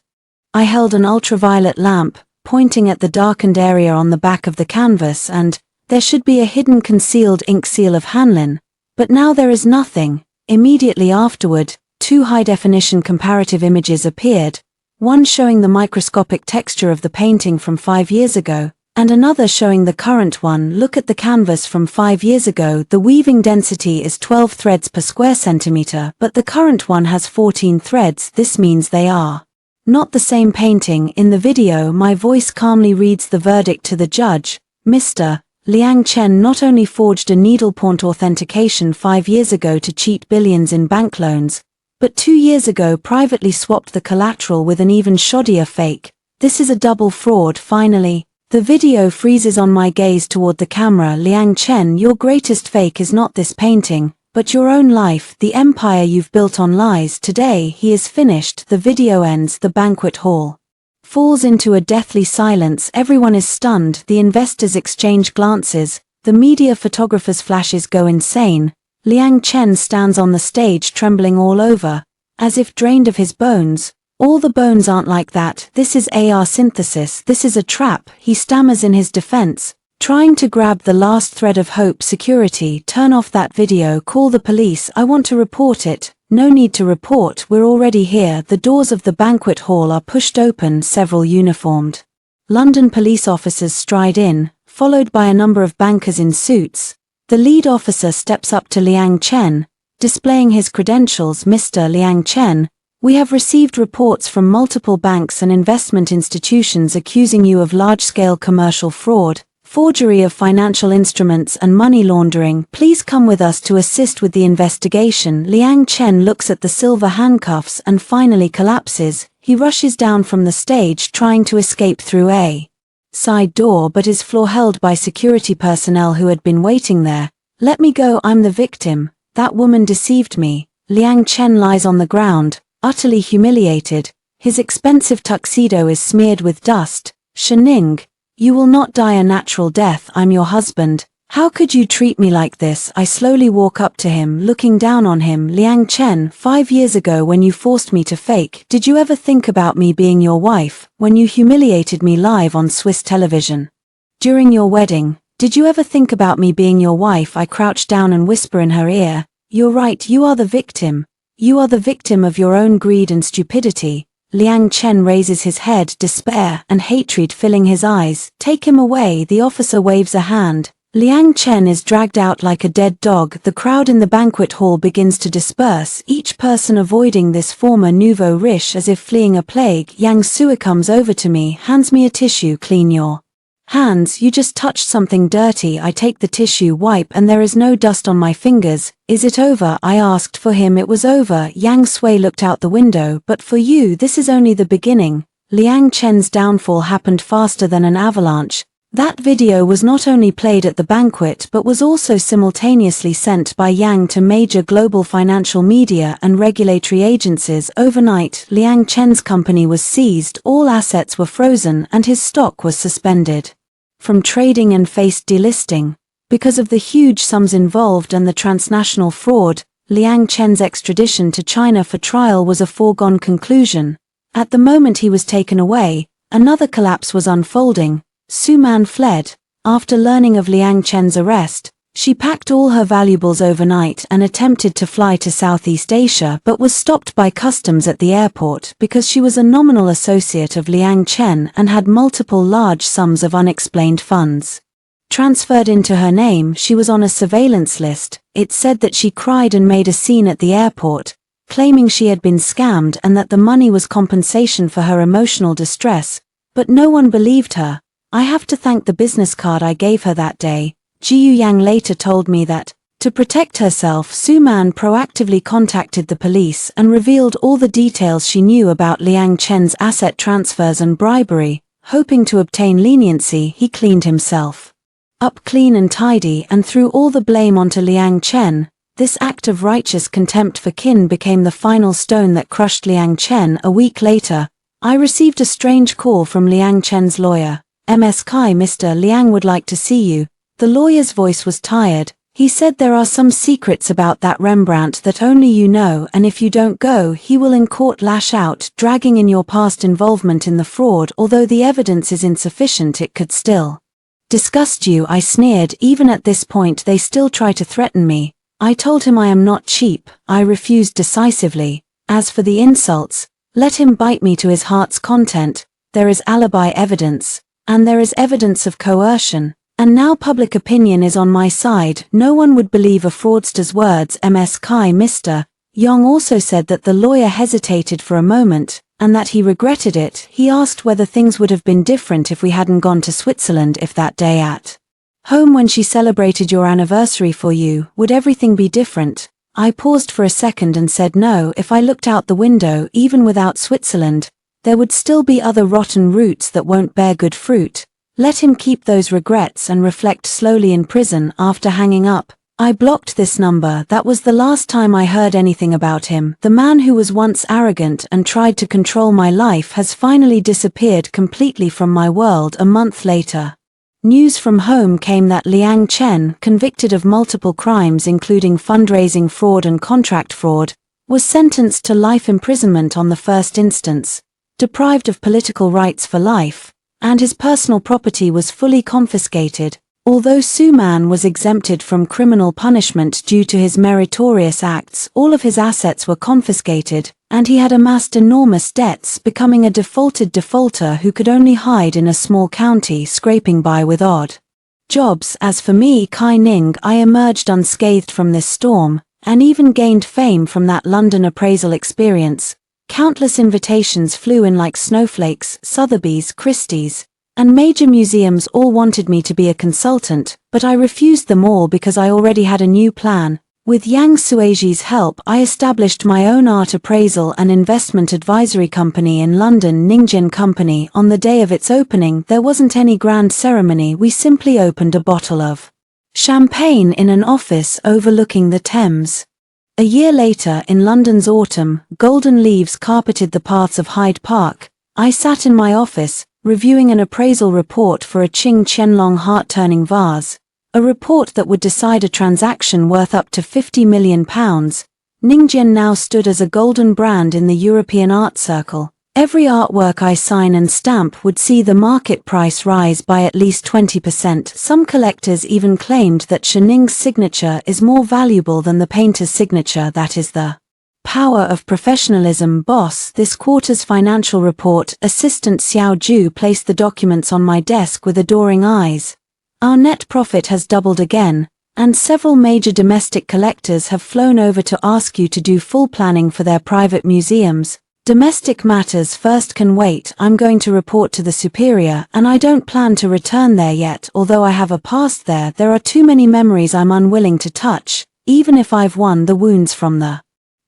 I held an ultraviolet lamp, pointing at the darkened area on the back of the canvas, and there should be a hidden concealed ink seal of Hanlin. But now there is nothing. Immediately afterward, 2 high-definition comparative images appeared, one showing the microscopic texture of the painting from 5 years ago, and another showing the current one. Look at the canvas from 5 years ago. The weaving density is 12 threads per square centimeter, but the current one has 14 threads. This means they are not the same painting. In the video, my voice calmly reads the verdict to the judge. Mr. Liang Chen not only forged a needlepoint authentication 5 years ago to cheat billions in bank loans, but 2 years ago privately swapped the collateral with an even shoddier fake. This is a double fraud. Finally, the video freezes on my gaze toward the camera. Liang Chen, your greatest fake is not this painting, but your own life, the empire you've built on lies. Today he is finished. The video ends. The banquet hall falls into a deathly silence. Everyone is stunned. The investors exchange glances. The media photographers' flashes go insane. Liang Chen stands on the stage trembling all over, as if drained of his bones. All the bones aren't like that. This is AR synthesis. This is a trap, he stammers in his defense, trying to grab the last thread of hope. Security, turn off that video. Call the police. I want to report it. No need to report, we're already here. The doors of the banquet hall are pushed open. Several uniformed London police officers stride in, followed by a number of bankers in suits. The lead officer steps up to Liang Chen, displaying his credentials. Mr. Liang Chen, we have received reports from multiple banks and investment institutions accusing you of large-scale commercial fraud, forgery of financial instruments and money laundering. Please come with us to assist with the investigation. Liang Chen looks at the silver handcuffs and finally collapses. He rushes down from the stage, trying to escape through a side door, but is floor held by security personnel who had been waiting there. Let me go, I'm the victim. That woman deceived me. Liang Chen lies on the ground, utterly humiliated. His expensive tuxedo is smeared with dust. Shening, you will not die a natural death. I'm your husband. How could you treat me like this? I slowly walk up to him, looking down on him. Liang Chen, 5 years ago when you forced me to fake, did you ever think about me being your wife, when you humiliated me live on Swiss television? During your wedding, did you ever think about me being your wife? I crouch down and whisper in her ear, you're right, you are the victim. You are the victim of your own greed and stupidity. Liang Chen raises his head, despair and hatred filling his eyes. Take him away. The officer waves a hand. Liang Chen is dragged out like a dead dog. The crowd in the banquet hall begins to disperse, each person avoiding this former nouveau riche as if fleeing a plague. Yang Sui comes over to me, hands me a tissue. Clean your hands, you just touched something dirty. I take the tissue, wipe, and there is no dust on my fingers. Is it over? I asked. For him it was over. Yang Sui looked out the window. But for you, this is only the beginning. Liang Chen's downfall happened faster than an avalanche. That video was not only played at the banquet but was also simultaneously sent by Yang to major global financial media and regulatory agencies. Overnight, Liang Chen's company was seized, all assets were frozen, and his stock was suspended from trading and faced delisting. Because of the huge sums involved and the transnational fraud, Liang Chen's extradition to China for trial was a foregone conclusion. At the moment he was taken away, another collapse was unfolding. Su Man fled. After learning of Liang Chen's arrest, She packed all her valuables overnight and attempted to fly to Southeast Asia but was stopped by customs at the airport because she was a nominal associate of Liang Chen and had multiple large sums of unexplained funds transferred into her name. She was on a surveillance list. It said that she cried and made a scene at the airport, claiming she had been scammed and that the money was compensation for her emotional distress, but no one believed her. I have to thank the business card I gave her that day. Jiu Yang later told me that, to protect herself, Su Man proactively contacted the police and revealed all the details she knew about Liang Chen's asset transfers and bribery. Hoping to obtain leniency, he cleaned himself up clean and tidy and threw all the blame onto Liang Chen. This act of righteous contempt for kin became the final stone that crushed Liang Chen. A week later, I received a strange call from Liang Chen's lawyer. Ms. Kai, Mr. Liang would like to see you. The lawyer's voice was tired. He said there are some secrets about that Rembrandt that only you know, and if you don't go, he will in court lash out, dragging in your past involvement in the fraud. Although the evidence is insufficient, it could still disgust you. I sneered. Even at this point they still try to threaten me. I told him I am not cheap. I refused decisively. As for the insults, let him bite me to his heart's content. There is alibi evidence, and there is evidence of coercion. And now public opinion is on my side. No one would believe a fraudster's words. Ms. Kai, Mr. Yang also said that the lawyer hesitated for a moment, and that he regretted it. He asked whether things would have been different if we hadn't gone to Switzerland. If that day at home when she celebrated your anniversary for you, would everything be different? I paused for a second and said no. If I looked out the window, even without Switzerland, there would still be other rotten roots that won't bear good fruit. Let him keep those regrets and reflect slowly in prison. After hanging up, I blocked this number. That was the last time I heard anything about him. The man who was once arrogant and tried to control my life has finally disappeared completely from my world. A month later, news from home came that Liang Chen, convicted of multiple crimes including fundraising fraud and contract fraud, was sentenced to life imprisonment on the first instance, deprived of political rights for life, and his personal property was fully confiscated. Although Su Man was exempted from criminal punishment due to his meritorious acts, all of his assets were confiscated, and he had amassed enormous debts, becoming a defaulted defaulter who could only hide in a small county, scraping by with odd jobs. As for me, Kai Ning, I emerged unscathed from this storm, and even gained fame from that London appraisal experience. Countless invitations flew in like snowflakes. Sotheby's, Christie's, and major museums all wanted me to be a consultant, but I refused them all because I already had a new plan. With Yang Sueji's help, I established my own art appraisal and investment advisory company in London, Ningjian Company. On the day of its opening, there wasn't any grand ceremony. We simply opened a bottle of champagne in an office overlooking the Thames. A year later, in London's autumn, golden leaves carpeted the paths of Hyde Park. I sat in my office, reviewing an appraisal report for a Qing Qianlong heart-turning vase, a report that would decide a transaction worth up to £50 million. Ningjian now stood as a golden brand in the European art circle. Every artwork I sign and stamp would see the market price rise by at least 20%. Some collectors even claimed that Shening's signature is more valuable than the painter's signature. That is the power of professionalism. Boss, this quarter's financial report. Assistant Xiao Ju placed the documents on my desk with adoring eyes. Our net profit has doubled again, and several major domestic collectors have flown over to ask you to do full planning for their private museums. Domestic matters first can wait. I'm going to report to the superior, and I don't plan to return there yet. Although I have a past there, there are too many memories I'm unwilling to touch. Even if I've won, the wounds from the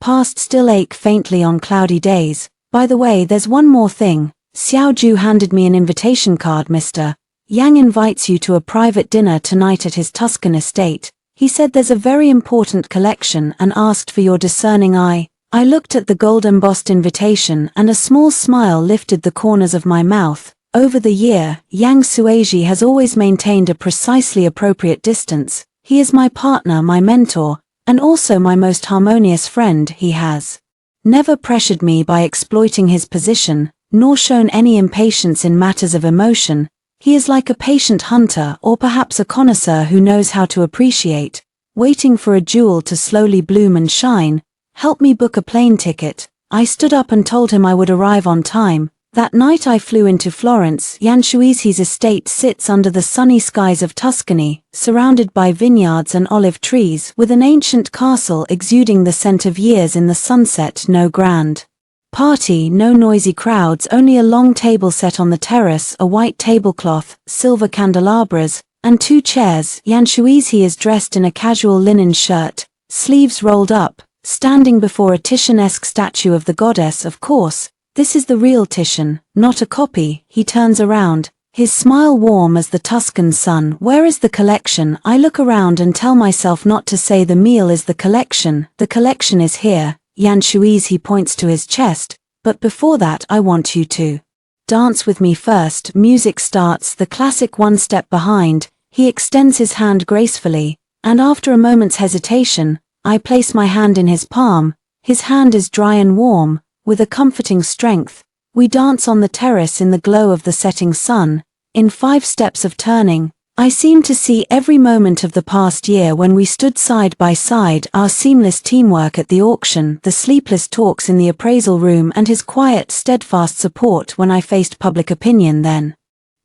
past still ache faintly on cloudy days. By the way, there's one more thing. Xiao Ju handed me an invitation card. Mr. Yang invites you to a private dinner tonight at his Tuscan estate. He said there's a very important collection and asked for your discerning eye. I looked at the gold-embossed invitation and a small smile lifted the corners of my mouth. Over the year, Yang Sueji has always maintained a precisely appropriate distance. He is my partner, my mentor, and also my most harmonious friend. He has never pressured me by exploiting his position, nor shown any impatience in matters of emotion. He is like a patient hunter or perhaps a connoisseur who knows how to appreciate, waiting for a jewel to slowly bloom and shine. Help me book a plane ticket. I stood up and told him I would arrive on time. That night I flew into Florence. Jan Shuizi's estate sits under the sunny skies of Tuscany, surrounded by vineyards and olive trees, with an ancient castle exuding the scent of years in the sunset. No grand party, no noisy crowds, only a long table set on the terrace, a white tablecloth, silver candelabras, and 2 chairs. Jan Shuizi is dressed in a casual linen shirt, sleeves rolled up, standing before a Titianesque statue of the goddess. Of course, this is the real Titian, not a copy. He turns around, his smile warm as the Tuscan sun. Where is the collection? I look around and tell myself not to say the meal is the collection. The collection is here. Jan Shuizi points to his chest, but before that I want you to dance with me first. Music starts, the classic one step behind. He extends his hand gracefully, and after a moment's hesitation, I place my hand in his palm. His hand is dry and warm, with a comforting strength. We dance on the terrace in the glow of the setting sun. In 5 steps of turning, I seem to see every moment of the past year when we stood side by side, our seamless teamwork at the auction, the sleepless talks in the appraisal room, and his quiet, steadfast support when I faced public opinion. Then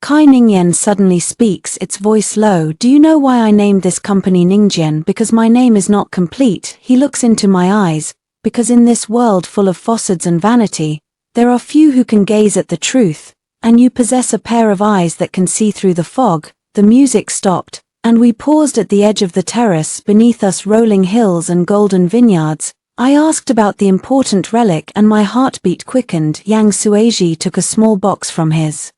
Kai Ningyan suddenly speaks, its voice low. Do you know why I named this company Ningjian? Because my name is not complete. He looks into my eyes. Because in this world full of falsehoods and vanity, there are few who can gaze at the truth, and you possess a pair of eyes that can see through the fog. The music stopped, and we paused at the edge of the terrace, beneath us rolling hills and golden vineyards. I asked about the important relic and my heartbeat quickened. Yang Sueji took a small box from his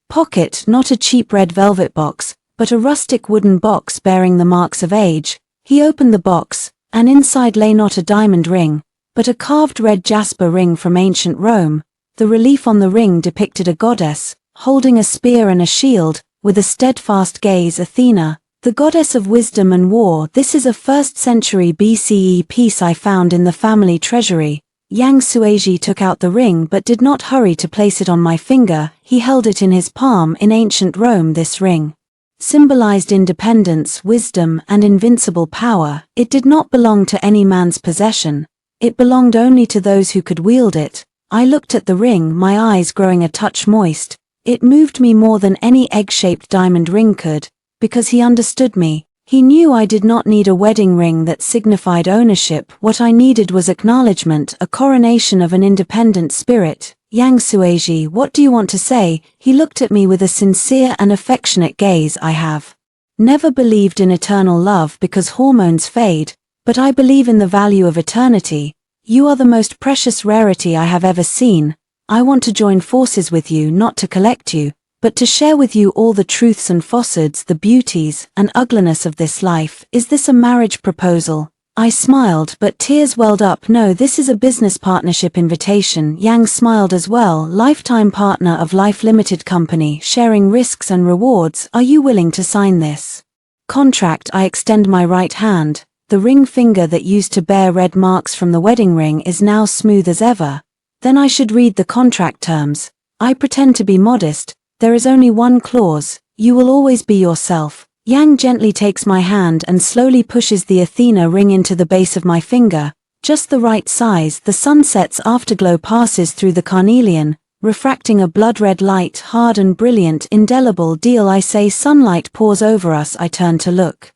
pocket, not a cheap red velvet box, but a rustic wooden box bearing the marks of age. He opened the box, and inside lay not a diamond ring, but a carved red jasper ring from ancient Rome. The relief on the ring depicted a goddess, holding a spear and a shield, with a steadfast gaze. Athena, the goddess of wisdom and war. This is a 1st century BCE piece I found in the family treasury. Yang Sueji took out the ring but did not hurry to place it on my finger. He held it in his palm. In ancient Rome this ring symbolized independence, wisdom, and invincible power. It did not belong to any man's possession. It belonged only to those who could wield it. I looked at the ring, my eyes growing a touch moist. It moved me more than any egg-shaped diamond ring could, because he understood me. He knew I did not need a wedding ring that signified ownership. What I needed was acknowledgement, a coronation of an independent spirit. Yang Sueji, what do you want to say? He looked at me with a sincere and affectionate gaze. I have never believed in eternal love because hormones fade, but I believe in the value of eternity. You are the most precious rarity I have ever seen. I want to join forces with you, not to collect you, but to share with you all the truths and falsehoods, the beauties and ugliness of this life. Is this a marriage proposal? I smiled, but tears welled up. No, this is a business partnership invitation. Yang smiled as well. Lifetime partner of Life Limited Company, sharing risks and rewards. Are you willing to sign this contract? I extend my right hand. The ring finger that used to bear red marks from the wedding ring is now smooth as ever. Then I should read the contract terms. I pretend to be modest. There is only one clause. You will always be yourself. Yang gently takes my hand and slowly pushes the Athena ring into the base of my finger. Just the right size. The sunset's afterglow passes through the carnelian, refracting a blood-red light, hard and brilliant, indelible. Deal, I say. Sunlight pours over us. I turn to look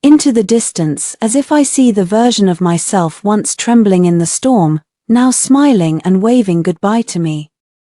into the distance, as if I see the version of myself once trembling in the storm, now smiling and waving goodbye to me.